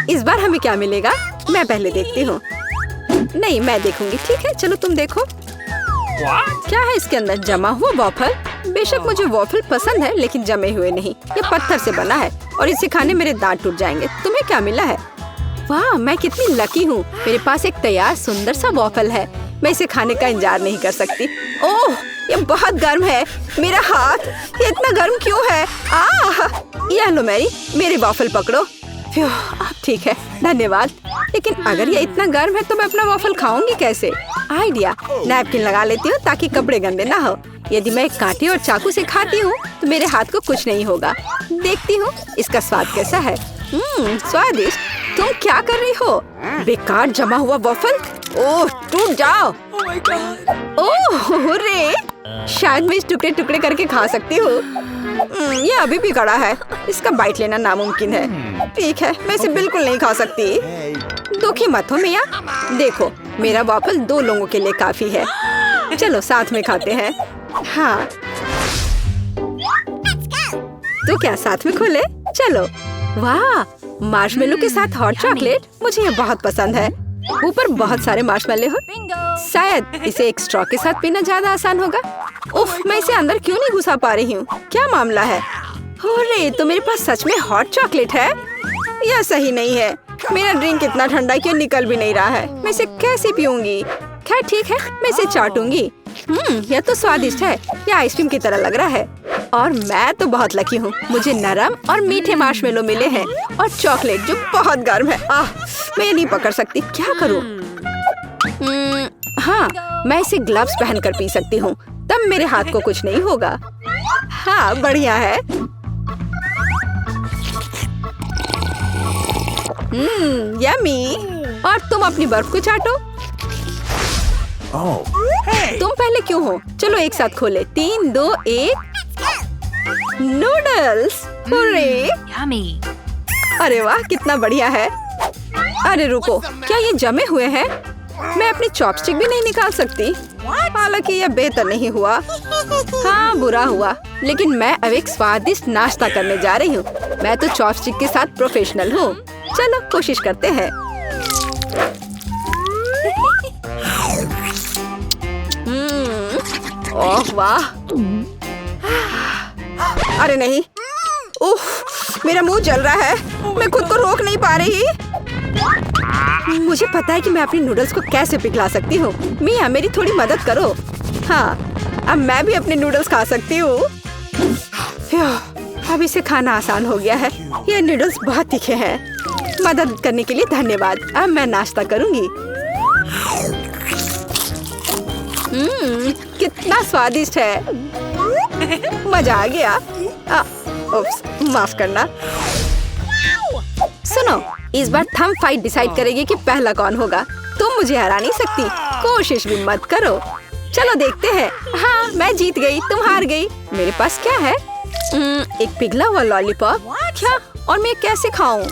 A: इस बार हमें क्या मिलेगा? मैं पहले देखती हूँ। नहीं, मैं देखूंगी। ठीक है, चलो तुम देखो। क्या है इसके अंदर? जमा हुआ वॉफल। बेशक मुझे वॉफल पसंद है, लेकिन जमे हुए नहीं। ये पत्थर से बना है और इसे खाने मेरे दांत टूट जाएंगे। तुम्हें क्या मिला है? वाह, मैं कितनी लकी हूँ। मेरे पास एक तैयार सुंदर सा वॉफल है। मैं इसे खाने का इंतजार नहीं कर सकती। ओह, ये बहुत गर्म है। मेरा हाथ, ये इतना गर्म क्यों है? ये लो मेरे वॉफल पकड़ो। अब ठीक है, धन्यवाद। लेकिन अगर ये इतना गर्म है तो मैं अपना वॉफल खाऊंगी कैसे? आइडिया, नैपकिन लगा लेती हूँ ताकि कपड़े गंदे ना हो। यदि मैं कांटे और चाकू से खाती हूँ तो मेरे हाथ को कुछ नहीं होगा। देखती हूँ इसका स्वाद कैसा है। स्वादिष्ट। तुम क्या कर रही हो? बेकार जमा हुआ वॉफल। ओह, टूट जाओ। ओह रे, शायद मैं इस टुकड़े टुकड़े करके खा सकती हूँ। ये अभी भी कड़ा है। इसका बाइट लेना नामुमकिन है। ठीक है, मैं इसे बिल्कुल नहीं खा सकती। दुखी मत हो मिया। देखो, मेरा वॉफल 2 लोगों के लिए काफी है। चलो साथ में खाते हैं। हाँ, तो क्या साथ में खोले? चलो। वाह, मार्शमेलो के साथ हॉट चॉकलेट। मुझे ये बहुत पसंद है। ऊपर बहुत सारे मार्शमेलो हो। शायद इसे एक स्ट्रॉ के साथ पीना ज्यादा आसान होगा। उफ, मैं इसे अंदर क्यों नहीं घुसा पा रही हूँ? क्या मामला है? अरे, तो मेरे पास सच में हॉट चॉकलेट है। यह सही नहीं है। मेरा ड्रिंक इतना ठंडा क्यों निकल भी नहीं रहा है? मैं इसे कैसे पीऊंगी? खैर ठीक है, मैं इसे चाटूंगी। यह तो स्वादिष्ट है। यह आइसक्रीम की तरह लग रहा है। और मैं तो बहुत लकी हूँ। मुझे नरम और मीठे मार्शमेलो मिले हैं और चॉकलेट जो बहुत गर्म है। मैं ये नहीं पकड़ सकती, क्या करूँ? हाँ, मैं इसे ग्लव्स पहनकर पी सकती हूँ, तब मेरे हाथ को कुछ नहीं होगा। हाँ, बढ़िया है। यम्मी। और तुम अपनी बर्फ को चाटो। तुम पहले क्यों हो? चलो एक साथ खोले। 3, 2, 1। नूडल्स। हुर्रे। अरे वाह, कितना बढ़िया है। अरे रुको, क्या ये जमे हुए हैं? मैं अपनी चॉपस्टिक भी नहीं निकाल सकती। हालांकि यह बेहतर नहीं हुआ। हाँ, बुरा हुआ। लेकिन मैं अब एक स्वादिष्ट नाश्ता करने जा रही हूँ। मैं तो चॉपस्टिक के साथ प्रोफेशनल हूँ। चलो कोशिश करते हैं। ओह वाह। अरे नहीं, उफ, मेरा मुंह जल रहा है। मैं खुद को रोक नहीं पा रही। मुझे पता है कि मैं अपनी नूडल्स को कैसे पिघला सकती हूँ। मिया, मेरी थोड़ी मदद करो। हाँ, अब मैं भी अपने नूडल्स खा सकती हूँ। अब इसे खाना आसान हो गया है। ये नूडल्स बहुत तीखे हैं। मदद करने के लिए धन्यवाद। अब मैं नाश्ता करूँगी। कितना स्वादिष्ट है। मजा आ गया। उप्स, माफ करना। सुनो, इस बार थंब फाइट डिसाइड करेगी कि पहला कौन होगा। तुम मुझे हरा नहीं सकती, कोशिश भी मत करो। चलो देखते हैं। हाँ, मैं जीत गई, तुम हार गई। मेरे पास क्या है? एक पिघला हुआ लॉलीपॉप। क्या? और मैं कैसे खाऊं?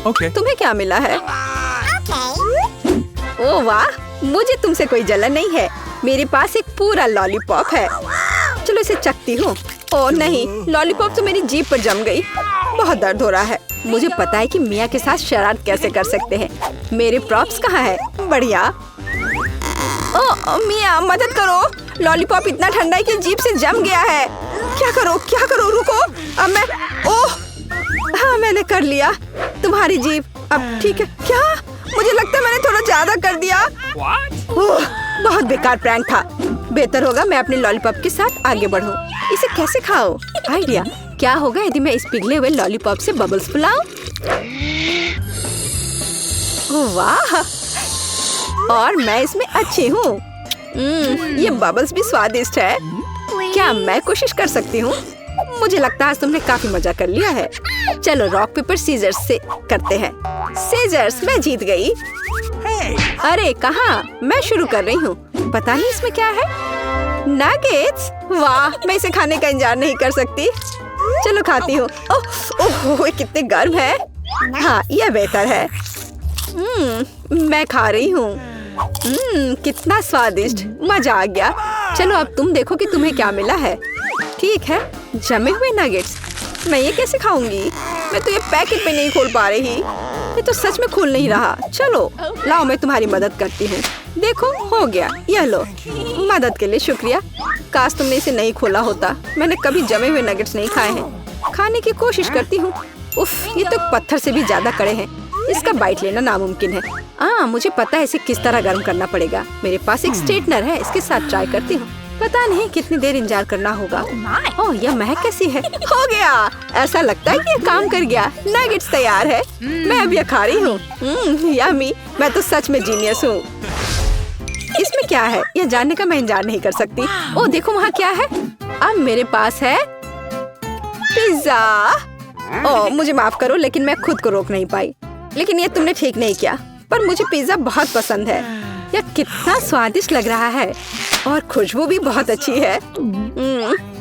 A: तुम्हें क्या मिला है? ओह वाह, मुझे तुमसे कोई जलन नहीं है। मेरे पास एक पूरा लॉलीपॉप है। चलो इसे चखती हूँ। ओह नहीं, लॉलीपॉप तो मेरी जीभ पर जम गई। बहुत दर्द हो रहा है। मुझे पता है कि मिया के साथ शरारत कैसे कर सकते हैं। मेरे प्रॉप्स कहाँ है? बढ़िया। ओह मिया, मदद करो। लॉलीपॉप इतना ठंडा है कि जीभ से जम गया है। क्या करो? रुको। अब मैं, ओह हाँ, मैंने कर लिया। तुम्हारी जीभ अब ठीक है क्या? मुझे लगता है मैंने थोड़ा ज्यादा कर दिया। ओह, बहुत बेकार प्रैंक था। बेहतर होगा मैं अपने लॉलीपॉप के साथ आगे बढ़ूं। इसे कैसे खाओ? आइडिया। क्या होगा यदि मैं इस पिघले हुए लॉलीपॉप से बबल्स फुलाऊं? ओह वाह, और मैं इसमें अच्छी हूँ। ये बबल्स भी स्वादिष्ट है। क्या मैं कोशिश कर सकती हूँ? मुझे लगता है आज तुमने काफी मजा कर लिया है। चलो रॉक पेपर सीजर्स से करते हैं। सीजर्स, मैं जीत गई। अरे कहाँ? मैं शुरू कर रही हूँ। पता नहीं इसमें क्या है। नगेट्स। वाह, मैं इसे खाने का इंतजार नहीं कर सकती। चलो खाती हूँ। ओह, कितने गर्म है। हाँ, यह बेहतर है। मैं खा रही हूँ। कितना स्वादिष्ट, मजा आ गया। चलो अब तुम देखो कि तुम्हें क्या मिला है। ठीक है, जमे हुए नगेट्स। मैं ये कैसे खाऊंगी? मैं तो ये पैकेट में नहीं खोल पा रही। ये तो सच में खुल नहीं रहा। चलो लाओ, मैं तुम्हारी मदद करती हूँ। देखो, हो गया। यह लो। मदद के लिए शुक्रिया। काश तुमने इसे नहीं खोला होता। मैंने कभी जमे हुए नगेट्स नहीं खाए हैं। खाने की कोशिश करती हूँ। उफ, ये तो पत्थर से भी ज्यादा कड़े हैं। इसका बाइट लेना नामुमकिन है। मुझे पता है इसे किस तरह गर्म करना पड़ेगा। मेरे पास एक स्ट्रेटनर है, इसके साथ ट्राई करती हूँ। पता नहीं कितनी देर इंतजार करना होगा। ओह, यह महक कैसी है। हो गया। ऐसा लगता है कि यह काम कर गया। नगेट्स तैयार है। मैं अब यह खा रही हूँ। यम्मी, मैं तो सच में जीनियस हूँ। इसमें क्या है यह जानने का मैं इंतजार नहीं कर सकती। ओह देखो, वहाँ क्या है। अब मेरे पास है पिज्जा। ओह मुझे माफ करो, लेकिन मैं खुद को रोक नहीं पाई। लेकिन ये तुमने ठीक नहीं किया। पर मुझे पिज्जा बहुत पसंद है। यह कितना स्वादिष्ट लग रहा है और खुशबू भी बहुत अच्छी है।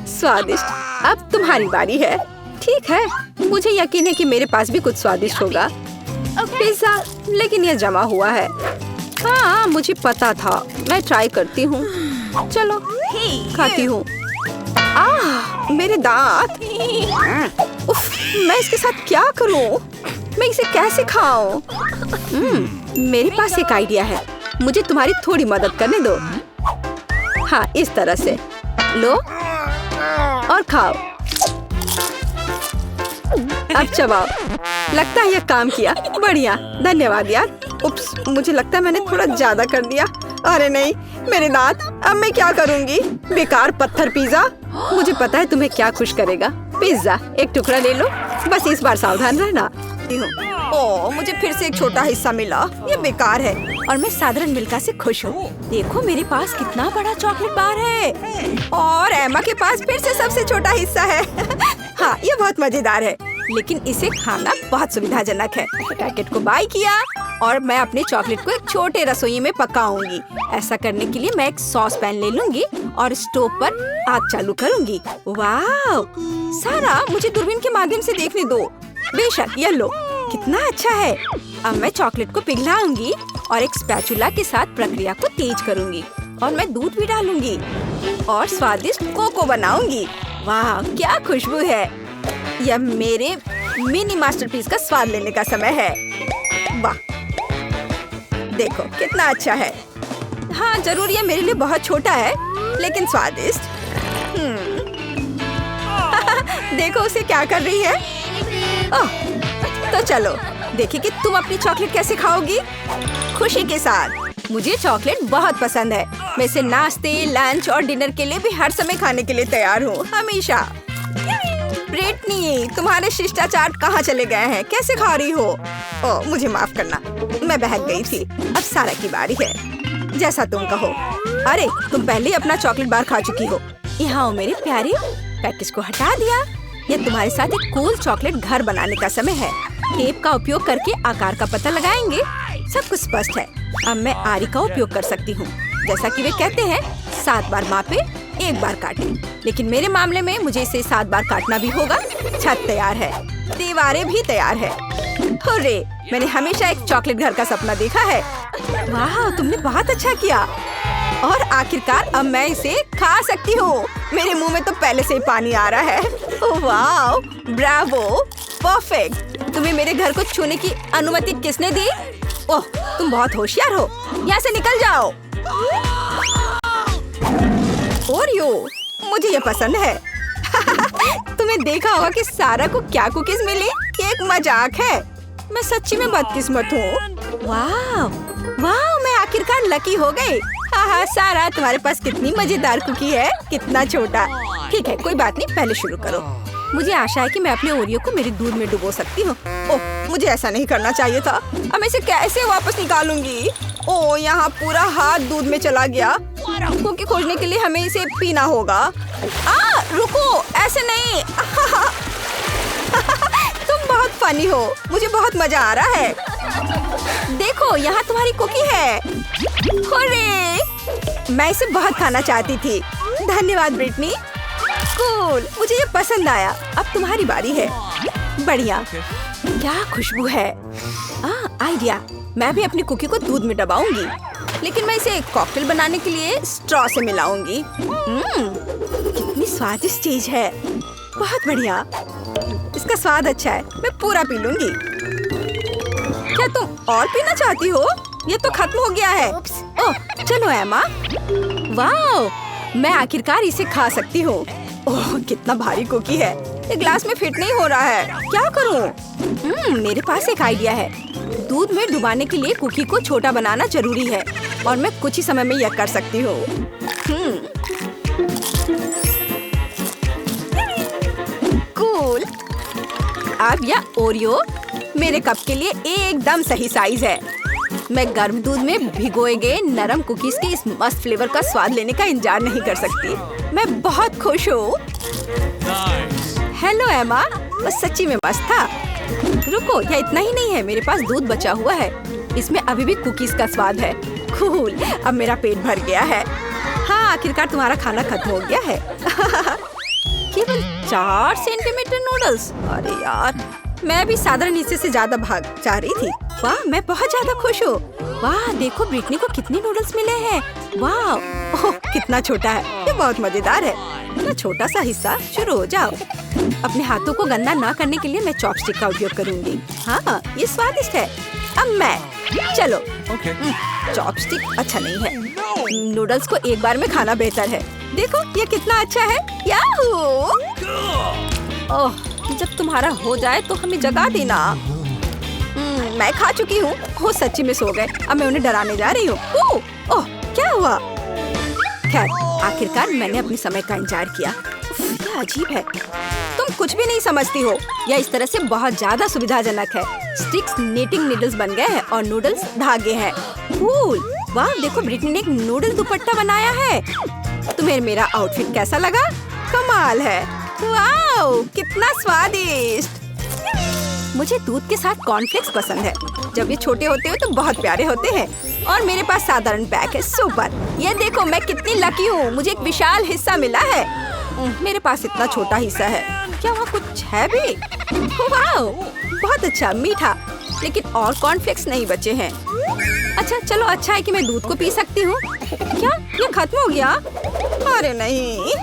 A: स्वादिष्ट। अब तुम्हारी बारी है। ठीक है, मुझे यकीन है कि मेरे पास भी कुछ स्वादिष्ट होगा। पिज्जा, लेकिन यह जमा हुआ है। हाँ, मुझे पता था। मैं ट्राई करती हूँ। चलो खाती हूँ। मेरे दांत। उफ, मैं इसके साथ क्या करूँ? मैं इसे कैसे खाऊं? मेरे पास एक आइडिया है। मुझे तुम्हारी थोड़ी मदद करने दो। हाँ, इस तरह से लो और खाओ। अब चबाओ। लगता है यह काम किया। बढ़िया, धन्यवाद यार। उप्स, मुझे लगता है मैंने थोड़ा ज्यादा कर दिया। अरे नहीं, मेरे दांत। अब मैं क्या करूँगी? बेकार पत्थर पिज्जा। मुझे पता है तुम्हें क्या खुश करेगा। पिज्जा, एक टुकड़ा ले लो, बस इस बार सावधान रहना। ओह, मुझे फिर से एक छोटा हिस्सा मिला। ये बेकार है और मैं साधारण मिल्का से खुश हूँ। देखो मेरे पास कितना बड़ा चॉकलेट बार है और एमा के पास फिर से सबसे छोटा हिस्सा है। हाँ, ये बहुत मजेदार है, लेकिन इसे खाना बहुत सुविधाजनक है। पैकेट को बाय किया और मैं अपने चॉकलेट को एक छोटे रसोई में पकाऊंगी। ऐसा करने के लिए मैं एक सॉस पैन ले लूंगी और स्टोव पर आग चालू करूंगी। वाह सारा, मुझे दूरबीन के माध्यम से देखने दो। बेशक, ये लो, कितना अच्छा है। अब मैं चॉकलेट को पिघलाऊंगी और एक स्पैचुला के साथ प्रक्रिया को तेज करूंगी और मैं दूध भी डालूंगी और स्वादिष्ट कोको बनाऊंगी। वाह क्या खुशबू है। यह मेरे मिनी मास्टरपीस का स्वाद लेने का समय है। वाह, देखो कितना अच्छा है। हाँ जरूर, ये मेरे लिए बहुत छोटा है लेकिन स्वादिष्ट। देखो उसे क्या कर रही है। ओह, तो चलो देखिए कि तुम अपनी चॉकलेट कैसे खाओगी। खुशी के साथ। मुझे चॉकलेट बहुत पसंद है। मैं इसे नाश्ते, लंच और डिनर के लिए भी हर समय खाने के लिए तैयार हूँ, हमेशा। ब्रिटनी, तुम्हारे शिष्टाचार कहाँ चले गए हैं? कैसे खा रही हो? ओह, मुझे माफ करना, मैं बहक गई थी। अब सारा की बारी है, जैसा तुम कहो। अरे तुम पहले ही अपना चॉकलेट बार खा चुकी हो। यहाँ हो मेरे प्यारे, पैकेज को हटा दिया। ये तुम्हारे साथ एक कूल चॉकलेट घर बनाने का समय है। टेप का उपयोग करके आकार का पता लगाएंगे। सब कुछ स्पष्ट है। अब मैं आरी का उपयोग कर सकती हूँ। जैसा कि वे कहते हैं, 7 बार मापे, 1 बार काटे। लेकिन मेरे मामले में मुझे इसे 7 बार काटना भी होगा। छत तैयार है, दीवारें भी तैयार है। हुर्रे, मैंने हमेशा एक चॉकलेट घर का सपना देखा है। वाह, तुमने बहुत अच्छा किया। और आखिरकार अब मैं इसे खा सकती हूँ। मेरे मुंह में तो पहले से ही पानी आ रहा है। ओह वाह, ब्रावो, परफेक्ट। तुम्हें मेरे घर को छूने की अनुमति किसने दी? ओह, तुम बहुत होशियार हो। यहाँ से निकल जाओ। ओरियो, मुझे ये पसंद है। तुम्हें देखा होगा कि सारा को क्या कुकीज मिली? ये एक मजाक है। मैं सच्ची में बदकिस्मत हूँ। वाह वाह, मैं आखिरकार लकी हो गई। हाँ सारा, तुम्हारे पास कितनी मजेदार कुकी है। कितना छोटा। ठीक है, कोई बात नहीं, पहले शुरू करो। मुझे आशा है कि मैं अपने ओरियो को मेरे दूध में डुबो सकती हूँ। ओह, मुझे ऐसा नहीं करना चाहिए था। अब मैं इसे कैसे वापस निकालूंगी? ओह, यहाँ पूरा हाथ दूध में चला गया। कुकी खोजने के लिए हमें इसे पीना होगा। रुको, ऐसे नहीं। तुम बहुत फनी हो। मुझे बहुत मजा आ रहा है। देखो, यहाँ तुम्हारी कुकी है। हुर्रे! मैं इसे बहुत खाना चाहती थी। धन्यवाद ब्रिटनी। कूल, मुझे ये पसंद आया। अब तुम्हारी बारी है। बढ़िया, क्या खुशबू है। आइडिया, मैं भी अपनी कुकी को दूध में डबाऊंगी, लेकिन मैं इसे कॉकटेल बनाने के लिए स्ट्रॉ से मिलाऊंगी। कितनी स्वादिष्ट चीज है। बहुत बढ़िया, इसका स्वाद अच्छा है। मैं पूरा पी लूंगी। क्या तुम और पीना चाहती हो? ये तो खत्म हो गया है। ओह, चलो एमा। वाह, मैं आखिरकार इसे खा सकती हूँ। ओह, कितना भारी कुकी है। ये ग्लास में फिट नहीं हो रहा है। क्या करूँ? मेरे पास एक आइडिया है। दूध में डुबाने के लिए कुकी को छोटा बनाना जरूरी है और मैं कुछ ही समय में यह कर सकती हूँ। कूल। अब यह ओरियो मेरे कप के लिए एकदम सही साइज है। मैं गर्म दूध में भिगोए गए नरम कुकीज के इस मस्त फ्लेवर का स्वाद लेने का इंतजार नहीं कर सकती। मैं बहुत खुश हूँ। हेलो एमा, बस सच्ची में मस्त था। रुको, यह इतना ही नहीं है। मेरे पास दूध बचा हुआ है। इसमें अभी भी कुकीज का स्वाद है। कूल, अब मेरा पेट भर गया है। हाँ, आखिरकार तुम्हारा खाना खत्म हो गया है। केवल 4 सेंटीमीटर नूडल्स। अरे यार, मैं भी साधारण हिस्से से ज्यादा भाग जा रही थी। वाह, मैं बहुत ज्यादा खुश हूँ। वाह, देखो ब्रिटनी को कितने नूडल्स मिले हैं। वाह, ओह कितना छोटा है। ये बहुत मजेदार है। इतना छोटा सा हिस्सा। शुरू हो जाओ। अपने हाथों को गंदा ना करने के लिए मैं चॉपस्टिक का उपयोग करूंगी। हाँ, ये स्वादिष्ट है। अब मैं, चलो। चॉपस्टिक अच्छा नहीं है। नूडल्स को एक बार में खाना बेहतर है। देखो ये कितना अच्छा है। याहू! ओह, जब तुम्हारा हो जाए तो हमें जगा देना। मैं खा चुकी हूँ। वो सच्ची में सो गए। अब मैं उन्हें डराने जा रही हूँ। ओह, क्या हुआ? खैर, आखिरकार मैंने अपने समय का इंतजार किया। क्या अजीब है, तुम कुछ भी नहीं समझती हो। यह इस तरह से बहुत ज्यादा सुविधाजनक है। स्टिक्स नीटिंग नीडल्स बन गए हैं और नूडल्स धागे हैं। कूल! वाह, देखो ब्रिटनी ने एक नूडल दुपट्टा बनाया है। तुम्हें मेरा आउटफिट कैसा लगा? कमाल है। वाह, कितना स्वादिष्ट। मुझे दूध के साथ कॉर्नफ्लेक्स पसंद है। जब ये छोटे होते हैं तो बहुत प्यारे होते हैं। और मेरे पास साधारण पैक है। सुपर! ये देखो मैं कितनी लकी हूँ, मुझे एक विशाल हिस्सा मिला है। मेरे पास इतना छोटा हिस्सा है। क्या वहाँ कुछ है भी? वाह, बहुत अच्छा, मीठा। लेकिन और कॉर्नफ्लेक्स नहीं बचे हैं। अच्छा चलो, अच्छा है कि मैं दूध को पी सकती हूँ। क्या ये खत्म हो गया? अरे नहीं,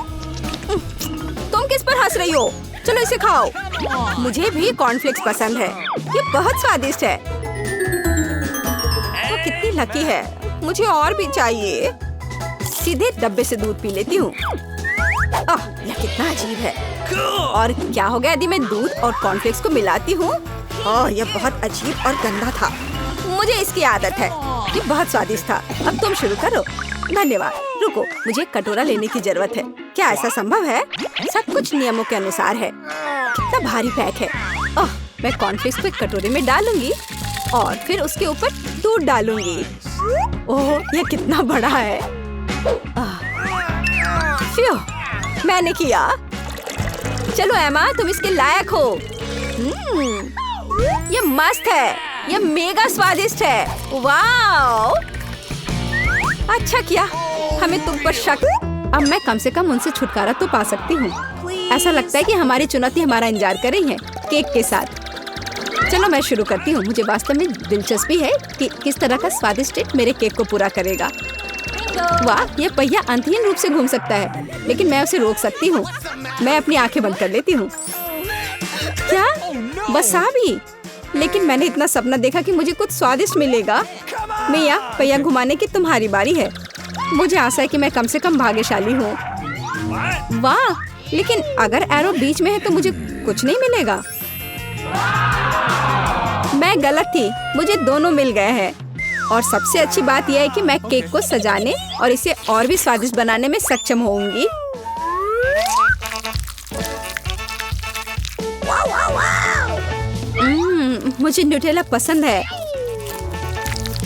A: तुम किस पर हंस रही हो? चलो इसे खाओ। मुझे भी कॉर्नफ्लेक्स पसंद है। ये बहुत स्वादिष्ट है। वो कितनी लकी है। मुझे और भी चाहिए। सीधे डब्बे से दूध पी लेती हूँ। यह कितना अजीब है। और क्या हो गया यदि मैं दूध और कॉर्नफ्लेक्स को मिलाती हूँ? यह बहुत अजीब और गंदा था। मुझे इसकी आदत है। ये बहुत स्वादिष्ट था। अब तुम शुरू करो। धन्यवाद। रुको, मुझे एक कटोरा लेने की जरूरत है। क्या ऐसा संभव है? सब कुछ नियमों के अनुसार है। कितना भारी पैक है। मैं कॉर्नफ्लेक्स को एक कटोरे में डालूंगी और फिर उसके ऊपर दूध डालूंगी। ओह, यह कितना बड़ा है। फ्यू, मैंने किया। चलो एमा, तुम इसके लायक हो। ये मस्त है। ये मेगा स्वादिष्ट है। वाओ! अच्छा किया, हमें तुम पर शक। अब मैं कम से कम उनसे छुटकारा तो पा सकती हूँ। ऐसा लगता है कि हमारी चुनौती हमारा इंतजार कर रही है, केक के साथ। चलो मैं शुरू करती हूँ। मुझे वास्तव में दिलचस्पी है कि किस तरह का स्वादिष्ट ट्रीट मेरे केक को पूरा करेगा। वाह, ये पहिया अंतहीन रूप से घूम सकता है, लेकिन मैं उसे रोक सकती हूँ। मैं अपनी आंखें बंद कर लेती हूँ। क्या? वसाबी? लेकिन मैंने इतना सपना देखा कि मुझे कुछ स्वादिष्ट मिलेगा। मिया, पहिया घुमाने की तुम्हारी बारी है। मुझे आशा है कि मैं कम से कम भाग्यशाली हूँ। वाह, लेकिन अगर एरो बीच में है तो मुझे कुछ नहीं मिलेगा। मैं गलत थी, मुझे दोनों मिल गए हैं। और सबसे अच्छी बात यह है कि मैं केक को सजाने और इसे और भी स्वादिष्ट बनाने में सक्षम होंगी। मुझे न्यूटेला पसंद है,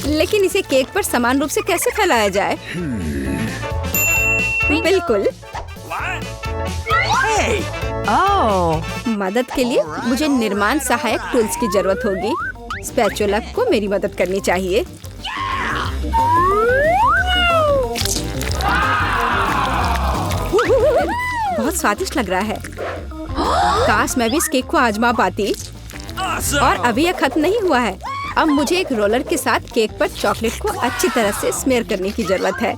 A: लेकिन इसे केक पर समान रूप से कैसे फैलाया जाए? बिल्कुल। मदद के लिए मुझे निर्माण सहायक टूल्स की जरूरत होगी। स्पैचुला को मेरी मदद करनी चाहिए। बहुत स्वादिष्ट लग रहा है। काश मैं भी इस केक को आजमा पाती। और अभी यह खत्म नहीं हुआ है। अब मुझे एक रोलर के साथ केक पर चॉकलेट को अच्छी तरह से स्मेयर करने की जरूरत है।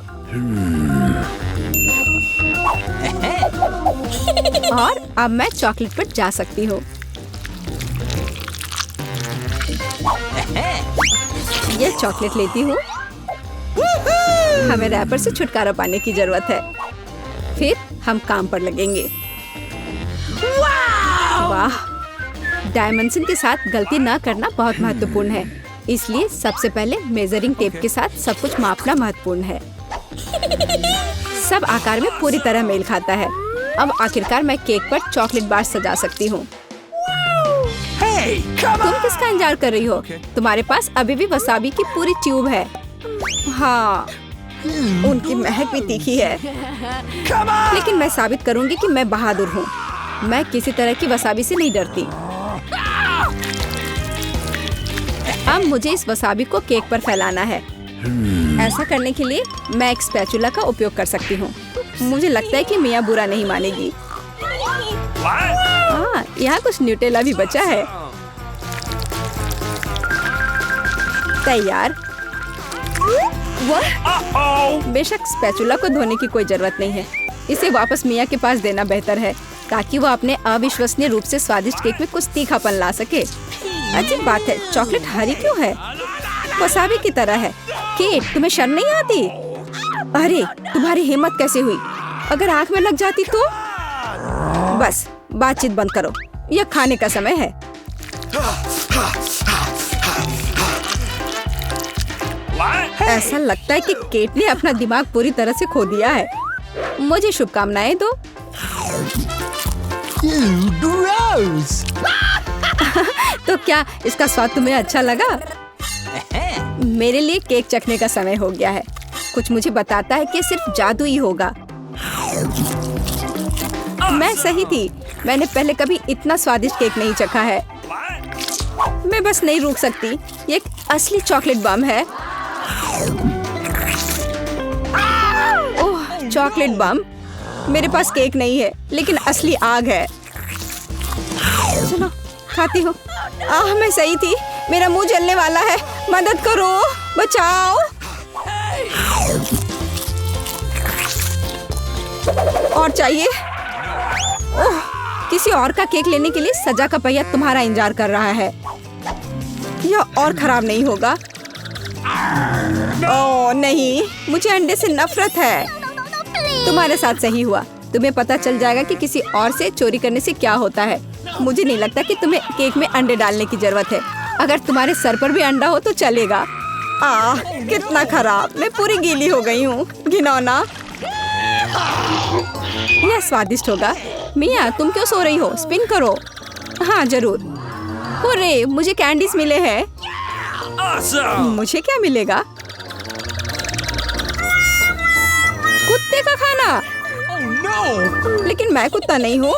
A: और अब मैं चॉकलेट पर जा सकती हूँ। ये चॉकलेट लेती हूँ। हमें रैपर से छुटकारा पाने की जरूरत है। फिर हम काम पर लगेंगे। वाह, डायमेंशन के साथ गलती न करना बहुत महत्वपूर्ण है। इसलिए सबसे पहले मेजरिंग टेप के साथ सब कुछ मापना महत्वपूर्ण है। सब आकार में पूरी तरह मेल खाता है। अब आखिरकार मैं केक पर चॉकलेट बार सजा सकती हूँ। तुम किसका इंतजार कर रही हो? तुम्हारे पास अभी भी वसाबी की पूरी ट्यूब है। हाँ, उनकी महक भी तीखी है। लेकिन मैं साबित करूंगी कि मैं बहादुर हूँ। मैं किसी तरह की वसाबी से नहीं डरती। अब मुझे इस वसाबी को केक पर फैलाना है। ऐसा करने के लिए मैं एक स्पैचुला का उपयोग कर सकती हूँ। मुझे लगता है कि मिया बुरा नहीं मानेगी। यहाँ कुछ न्यूटेला भी बचा है। तैयार। बेशक स्पैचुला को धोने की कोई जरूरत नहीं है। इसे वापस मिया के पास देना बेहतर है, ताकि वो अपने अविश्वसनीय रूप से स्वादिष्ट केक में कुछ तीखापन ला सके। अजीब बात है, चॉकलेट हरी क्यों है? वसाबी की तरह है। केट, तुम्हें शर्म नहीं आती? अरे, तुम्हारी हिम्मत कैसे हुई? अगर आंख में लग जाती तो? बस, बातचीत बंद करो। यह खाने का समय है। ऐसा लगता है कि केट ने अपना दिमाग पूरी तरह से खो दिया है। मुझे शुभकामनाएं दो।
B: Gross!
A: तो क्या इसका स्वाद तुम्हें अच्छा लगा? मेरे लिए केक चखने का समय हो गया है। कुछ मुझे बताता है कि सिर्फ जादू ही होगा। मैं सही थी। मैंने पहले कभी इतना स्वादिष्ट केक नहीं चखा है। मैं बस नहीं रुक सकती। ये एक असली चॉकलेट बम है। ओह, चॉकलेट बम। मेरे पास केक नहीं है, लेकिन असली आग है। चलो खाती हूँ। मैं सही थी। मेरा मुंह जलने वाला है। मदद करो, बचाओ। और चाहिए? ओह, किसी और का केक लेने के लिए सजा का पहिया तुम्हारा इंतजार कर रहा है। यह और खराब नहीं होगा। ओह नहीं, मुझे अंडे से नफरत है। तुम्हारे साथ सही हुआ। तुम्हें पता चल जाएगा कि किसी और से चोरी करने से क्या होता है। मुझे नहीं लगता कि तुम्हें केक में अंडे डालने की जरूरत है। अगर तुम्हारे सर पर भी अंडा हो तो चलेगा। कितना खराब। मैं पूरी गीली हो गई हूँ। घिनौना। यह स्वादिष्ट होगा। मिया, तुम क्यों सो रही हो? स्पिन करो। हाँ जरूर। हुर्रे, मुझे कैंडीज मिले हैं। मुझे क्या मिलेगा? कुत्ते का खाना। लेकिन मैं कुत्ता नहीं हूँ।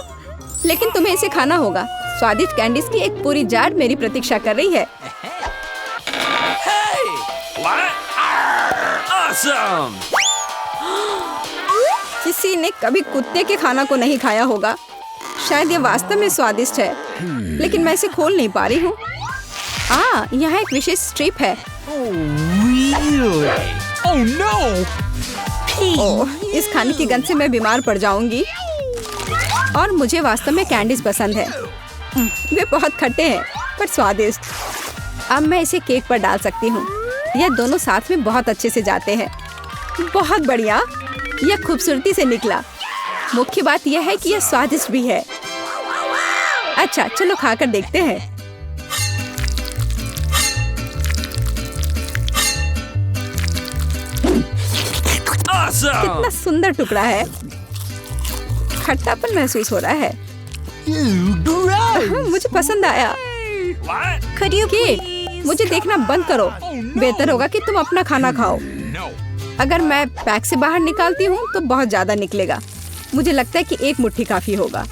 A: लेकिन तुम्हें इसे खाना होगा। स्वादिष्ट कैंडीज की एक पूरी जार मेरी प्रतीक्षा कर रही है। किसी ने कभी कुत्ते के खाना को नहीं खाया होगा। शायद ये वास्तव में स्वादिष्ट है, लेकिन मैं इसे खोल नहीं पा रही हूँ। यहाँ एक विशेष स्ट्रिप है। इस खाने की गंध से मैं बीमार पड़ जाऊंगी। और मुझे वास्तव में कैंडीज पसंद है। वे बहुत खट्टे हैं पर स्वादिष्ट। अब मैं इसे केक पर डाल सकती हूँ। यह दोनों साथ में बहुत अच्छे से जाते हैं। बहुत बढ़िया। यह खूबसूरती से निकला। मुख्य बात यह है कि यह स्वादिष्ट भी है। अच्छा, चलो खाकर देखते हैं। कितना सुंदर टुकड़ा है। खट्टापन महसूस हो रहा है। मुझे पसंद आया। केट, मुझे देखना बंद करो। बेहतर होगा कि तुम अपना खाना खाओ। अगर मैं पैक से बाहर निकालती हूँ तो बहुत ज्यादा निकलेगा। मुझे लगता है कि एक मुट्ठी काफी होगा।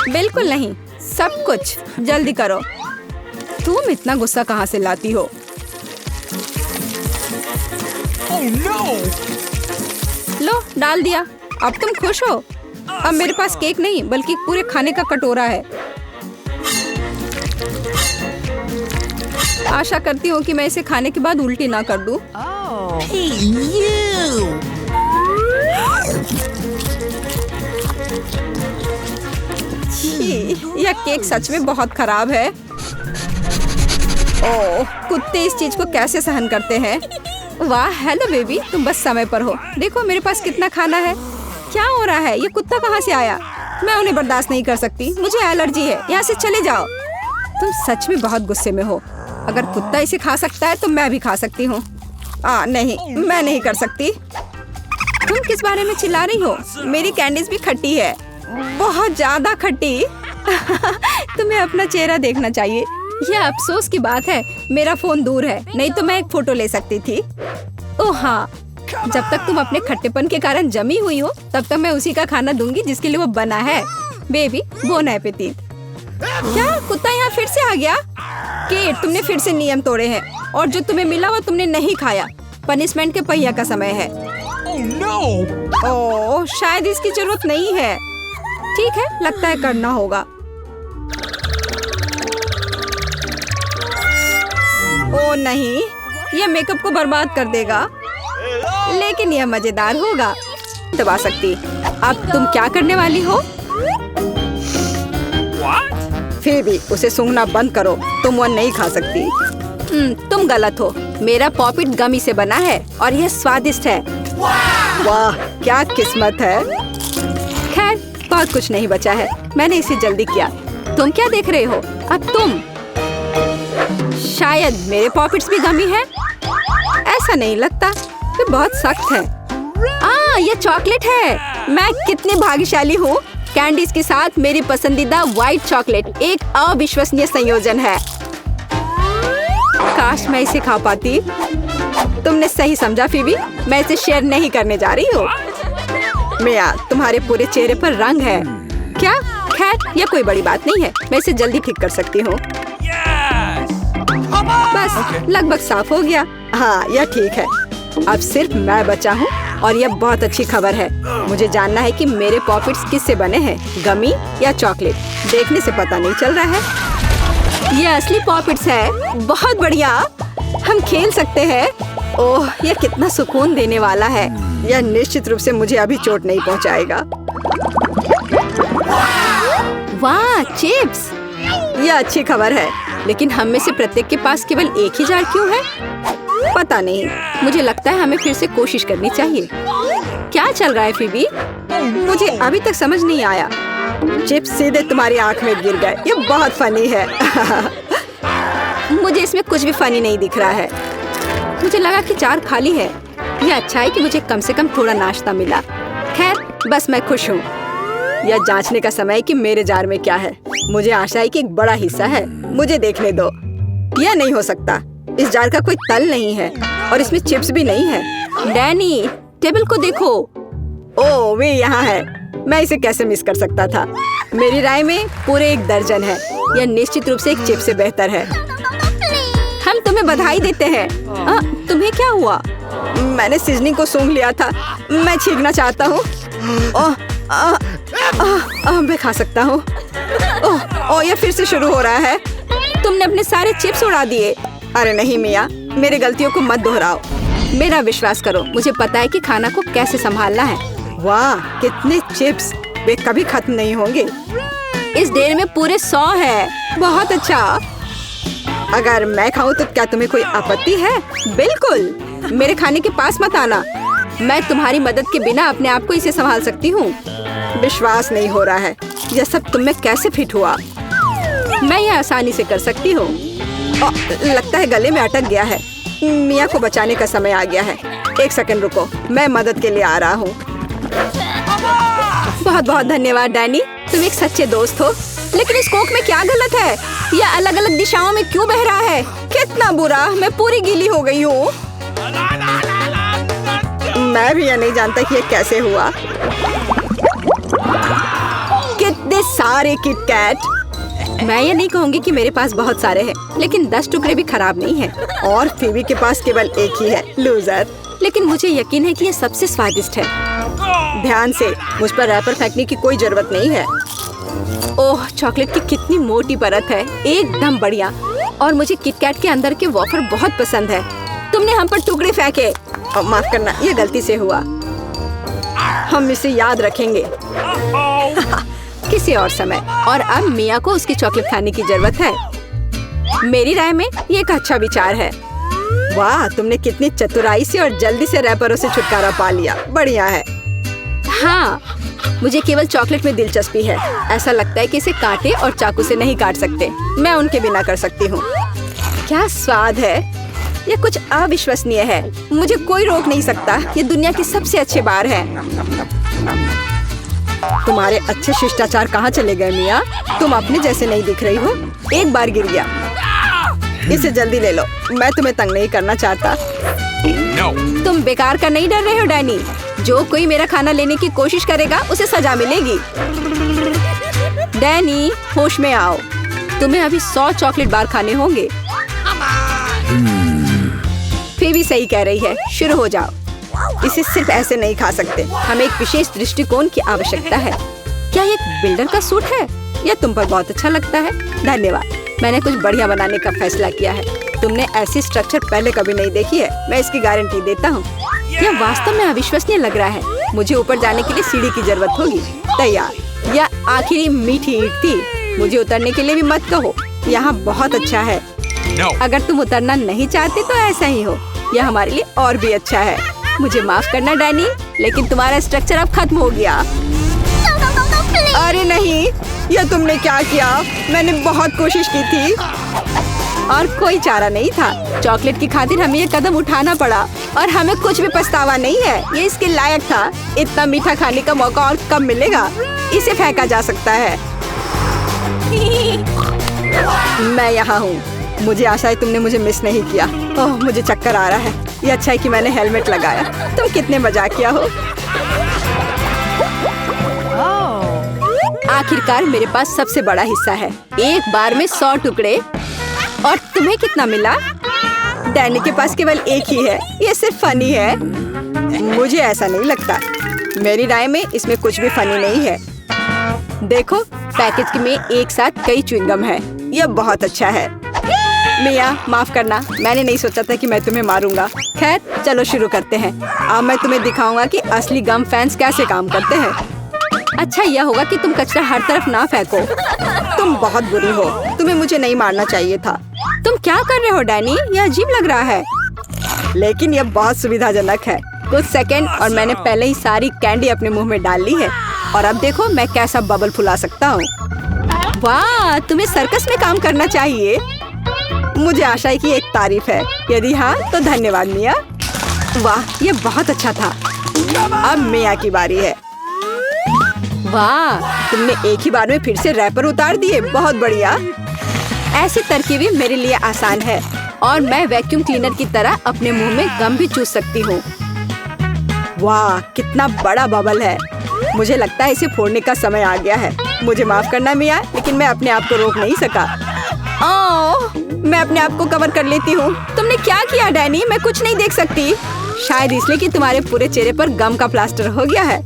A: बिल्कुल नहीं, सब कुछ। जल्दी करो। तुम इतना गुस्सा कहाँ से लाती हो? लो, डाल दिया। अब तुम खुश हो? अब मेरे पास केक नहीं बल्कि पूरे खाने का कटोरा है। आशा करती हूँ कि मैं इसे खाने के बाद उल्टी ना कर दूं। यह केक सच में बहुत खराब है। ओह, कुत्ते इस चीज को कैसे सहन करते हैं? वाह, हेलो बेबी, तुम बस समय पर हो। देखो मेरे पास कितना खाना है। क्या हो रहा है? ये कुत्ता कहाँ से आया? मैं उन्हें बर्दाश्त नहीं कर सकती। मुझे एलर्जी है। यहाँ से चले जाओ। तुम सच में बहुत गुस्से में हो। अगर कुत्ता इसे खा सकता है तो मैं भी खा सकती हूँ। नहीं, मैं नहीं कर सकती। तुम किस बारे में चिल्ला रही हो? मेरी कैंडीज भी खट्टी है, बहुत ज्यादा खट्टी। तुम्हें अपना चेहरा देखना चाहिए। यह अफसोस की बात है, मेरा फोन दूर है, नहीं तो मैं एक फोटो ले सकती थी। ओह हाँ, जब तक तुम अपने खट्टेपन के कारण जमी हुई हो तब तक मैं उसी का खाना दूंगी जिसके लिए वो बना है। Baby, bon appetit. क्या कुत्ता यहाँ फिर से आ गया? केट, तुमने फिर से नियम तोड़े हैं और जो तुम्हें मिला वो तुमने नहीं खाया। पनिशमेंट के पहिया का समय है। ओह, शायद इसकी जरूरत नहीं है। ठीक है, लगता है करना होगा। ओह नहीं, यह मेकअप को बर्बाद कर देगा, लेकिन यह मजेदार होगा। दबा सकती। अब तुम क्या करने वाली हो? फिर भी उसे सूंघना बंद करो। तुम वो नहीं खा सकती। तुम गलत हो। मेरा पॉपिट गमी से बना है और यह स्वादिष्ट है। वाह, क्या किस्मत है। खैर, बहुत कुछ नहीं बचा है। मैंने इसे जल्दी किया। तुम क्या देख रहे हो? अब तुम शायद मेरे पॉकेट्स भी गमी है। ऐसा नहीं लगता, ये बहुत सख्त है। ये चॉकलेट है। मैं कितनी भाग्यशाली हूँ। कैंडीज के साथ मेरी पसंदीदा व्हाइट चॉकलेट एक अविश्वसनीय संयोजन है। काश मैं इसे खा पाती। तुमने सही समझा फीबी, मैं इसे शेयर नहीं करने जा रही हूँ। मिया, तुम्हारे पूरे चेहरे पर रंग है। क्या? खैर, यह कोई बड़ी बात नहीं है, मैं इसे जल्दी ठीक कर सकती हूँ। बस लगभग साफ हो गया। हाँ, यह ठीक है। अब सिर्फ मैं बचा हूँ और यह बहुत अच्छी खबर है। मुझे जानना है कि मेरे पॉकेट्स किससे बने हैं, गमी या चॉकलेट। देखने से पता नहीं चल रहा है। ये असली पॉकेट्स है। बहुत बढ़िया, हम खेल सकते हैं। ओह, यह कितना सुकून देने वाला है। यह निश्चित रूप से मुझे अभी चोट नहीं पहुंचाएगा। वाह, चिप्स! यह अच्छी खबर है, लेकिन हम में से प्रत्येक के पास केवल एक ही जार क्यों है? पता नहीं, मुझे लगता है हमें फिर से कोशिश करनी चाहिए। क्या चल रहा है फीबी? मुझे अभी तक समझ नहीं आया। चिप्स सीधे तुम्हारी आंख में गिर गए। ये बहुत फनी है। मुझे इसमें कुछ भी फनी नहीं दिख रहा है। मुझे लगा कि जार खाली है। यह अच्छा है कि मुझे कम से कम थोड़ा नाश्ता मिला। खैर, बस मैं खुश हूँ। यह जांचने का समय है कि मेरे जार में क्या है। मुझे आशा है कि एक बड़ा हिस्सा है। मुझे देखने दो। यह नहीं हो सकता। इस जार का कोई तल नहीं है और इसमें चिप्स भी नहीं है। डैनी, टेबल को देखो। ओह, वे यहाँ है। मैं इसे कैसे मिस कर सकता था? मेरी राय में पूरे 1 दर्जन है। यह निश्चित रूप से एक चिप्स से बेहतर है। हम तुम्हें बधाई देते हैं। तुम्हें क्या हुआ? मैंने सीजनिंग को सूंघ लिया था। मैं छींकना चाहता हूँ। मैं खा सकता हूँ। ओह, यह फिर से शुरू हो रहा है। तुमने अपने सारे चिप्स उड़ा दिए। अरे नहीं मिया, मेरी गलतियों को मत दोहराओ। मेरा विश्वास करो, मुझे पता है कि खाना को कैसे संभालना है। वाह, कितने चिप्स! वे कभी खत्म नहीं होंगे। इस ढेर में पूरे 100 है। बहुत अच्छा। अगर मैं खाऊं तो क्या तुम्हें कोई आपत्ति है? बिल्कुल। मेरे खाने के पास मत आना। मैं तुम्हारी मदद के बिना अपने आप को इसे संभाल सकती हूँ। विश्वास नहीं हो रहा है, यह सब तुम में कैसे फिट हुआ? मैं यह आसानी से कर सकती हूँ। लगता है गले में अटक गया है। मिया को बचाने का समय आ गया है। 1 सेकंड रुको, मैं मदद के लिए आ रहा हूँ। बहुत बहुत धन्यवाद डैनी, तुम एक सच्चे दोस्त हो। लेकिन इस कोक में क्या गलत है? यह अलग अलग दिशाओं में क्यों बह रहा है? कितना बुरा, मैं पूरी गीली हो गई हूँ। मैं भी यह नहीं जानता कि यह कैसे हुआ। कितने सारे किटकैट! मैं ये नहीं कहूँगी कि मेरे पास बहुत सारे हैं, लेकिन 10 टुकड़े भी खराब नहीं हैं। और फीबी के पास केवल एक ही है, लूजर। लेकिन मुझे यकीन है कि ये सबसे स्वादिष्ट है। ध्यान से, मुझ पर रैपर फेंकने की कोई जरूरत नहीं है। ओह, चॉकलेट की कितनी मोटी परत है, एकदम बढ़िया। और मुझे किटकैट के अंदर के वॉफर बहुत पसंद है। तुमने हम पर टुकड़े फेंके। माफ करना, ये गलती से हुआ। हम इसे याद रखेंगे किसी और समय। और अब मिया को उसकी चॉकलेट खाने की जरूरत है। मेरी राय में ये एक अच्छा विचार है। वाह, तुमने कितनी चतुराई से और जल्दी से रैपरों से छुटकारा पा लिया। बढ़िया है। हाँ, मुझे केवल चॉकलेट में दिलचस्पी है। ऐसा लगता है कि इसे कांटे और चाकू से नहीं काट सकते। मैं उनके बिना कर सकती हूँ। क्या स्वाद है! ये कुछ अविश्वसनीय है। मुझे कोई रोक नहीं सकता। ये दुनिया की सबसे अच्छे बार है। तुम्हारे अच्छे शिष्टाचार कहाँ चले गए मिया? तुम अपने जैसे नहीं दिख रही हो। एक बार गिर गया। इसे जल्दी ले लो, मैं तुम्हें तंग नहीं करना चाहता। तुम बेकार का नहीं डर रहे हो डैनी? जो कोई मेरा खाना लेने की कोशिश करेगा उसे सजा मिलेगी। डैनी, होश में आओ। तुम्हें अभी 100 चॉकलेट बार खाने होंगे। फीबी सही कह रही है, शुरू हो जाओ। इसे सिर्फ ऐसे नहीं खा सकते, हमें एक विशेष दृष्टिकोण की आवश्यकता है। क्या ये एक बिल्डर का सूट है? यह तुम पर बहुत अच्छा लगता है। धन्यवाद, मैंने कुछ बढ़िया बनाने का फैसला किया है। तुमने ऐसी स्ट्रक्चर पहले कभी नहीं देखी है, मैं इसकी गारंटी देता हूँ। यह वास्तव में अविश्वसनीय लग रहा है। मुझे ऊपर जाने के लिए सीढ़ी की जरूरत होगी। तैयार। यह आखिरी मीठी ईंट थी। मुझे उतरने के लिए भी मत कहो। यहाँ बहुत अच्छा है। अगर तुम उतरना नहीं चाहते तो ऐसा ही हो। यह हमारे लिए और भी अच्छा है। मुझे माफ करना डैनी, लेकिन तुम्हारा स्ट्रक्चर अब खत्म हो गया। अरे नहीं, यह तुमने क्या किया? मैंने बहुत कोशिश की थी। और कोई चारा नहीं था। चॉकलेट की खातिर हमें ये कदम उठाना पड़ा और हमें कुछ भी पछतावा नहीं है। ये इसके लायक था। इतना मीठा खाने का मौका और कब मिलेगा? इसे फेंका जा सकता है। मैं यहाँ हूँ। मुझे आशा है तुमने मुझे मिस नहीं किया। ओह, मुझे चक्कर आ रहा है। ये अच्छा है कि मैंने हेलमेट लगाया। तुम कितने मजाकिया हो। आखिरकार मेरे पास सबसे बड़ा हिस्सा है। एक बार में 100 टुकड़े। और तुम्हें कितना मिला? डैनी के पास केवल एक ही है। ये सिर्फ फनी है। मुझे ऐसा नहीं लगता। मेरी राय में इसमें कुछ भी फनी नहीं है। देखो, पैकेज में एक साथ कई च्युइंगम है। यह बहुत अच्छा है। मिया, माफ करना, मैंने नहीं सोचा था कि मैं तुम्हें मारूंगा। खैर, चलो शुरू करते हैं। अब मैं तुम्हें दिखाऊंगा कि असली गम फैंस कैसे काम करते हैं। अच्छा यह होगा कि तुम कचरा हर तरफ ना फेंको। तुम बहुत बुरी हो। तुम्हें मुझे नहीं मारना चाहिए था। तुम क्या कर रहे हो डैनी? यह अजीब लग रहा है। लेकिन यह बहुत सुविधाजनक है। कुछ सेकंड और मैंने पहले ही सारी कैंडी अपने मुंह में डाल ली है। और अब देखो मैं कैसा बबल फुला सकता हूँ। वाह, तुम्हें सर्कस में काम करना चाहिए। मुझे आशा है कि एक तारीफ है। यदि हाँ तो धन्यवाद मिया। वाह, ये बहुत अच्छा था। अब मिया की बारी है। वाह, तुमने एक ही बार में फिर से रैपर उतार दिए। बहुत बढ़िया। ऐसी तरकीबें मेरे लिए आसान है और मैं वैक्यूम क्लीनर की तरह अपने मुंह में गम भी चूस सकती हूँ। वाह, कितना बड़ा बबल है। मुझे लगता है इसे फोड़ने का समय आ गया है। मुझे माफ करना मिया, लेकिन मैं अपने आप को रोक नहीं सका। ओह, मैं अपने आप को कवर कर लेती हूँ। तुमने क्या किया डैनी? मैं कुछ नहीं देख सकती। शायद इसलिए कि तुम्हारे पूरे चेहरे पर गम का प्लास्टर हो गया है।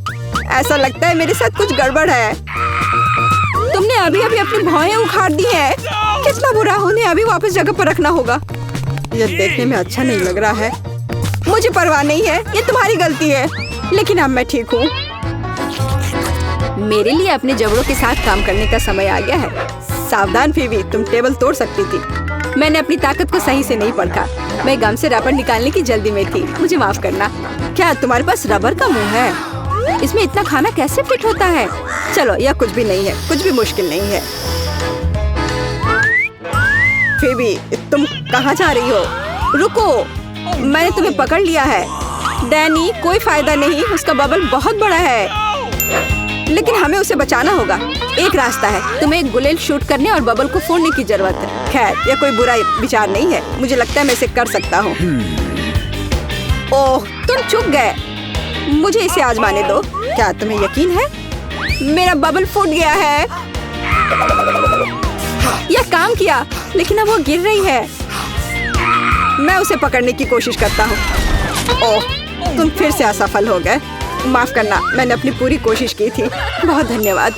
A: ऐसा लगता है मेरे साथ कुछ गड़बड़ है। तुमने अभी अभी अपनी भौहें उखाड़ दी है। कितना बुरा। उन्हें अभी वापस जगह पर रखना होगा। यह देखने में अच्छा नहीं लग रहा है। मुझे परवाह नहीं है, ये तुम्हारी गलती है। लेकिन अब मैं ठीक हूँ। मेरे लिए अपने जबड़ों के साथ काम करने का समय आ गया है। सावधान फीबी, तुम टेबल तोड़ सकती थी। मैंने अपनी ताकत को सही से नहीं परखा। मैं गम से रबर निकालने की जल्दी में थी। मुझे माफ करना। क्या तुम्हारे पास रबर का मुंह है? इसमें इतना खाना कैसे फिट होता है? चलो, यह कुछ भी नहीं है। कुछ भी मुश्किल नहीं है। फीबी, तुम कहाँ जा रही हो? रुको, मैंने तुम्हें पकड़ लिया है। डैनी, कोई फायदा नहीं। उसका बबल बहुत बड़ा है, लेकिन हमें उसे बचाना होगा। एक रास्ता है, तुम्हें एक गुलेल शूट करने और बबल को फोड़ने की जरूरत है। खैर, यह कोई बुरा विचार नहीं है। मुझे लगता है मैं इसे कर सकता हूँ। ओह, तुम चूक गए। मुझे इसे आजमाने दो। क्या तुम्हें यकीन है? मेरा बबल फूट गया है। यह काम किया, लेकिन अब वो गिर रही है। मैं उसे पकड़ने की कोशिश करता हूँ। ओह, तुम फिर से असफल हो गए। माफ करना, मैंने अपनी पूरी कोशिश की थी। बहुत धन्यवाद।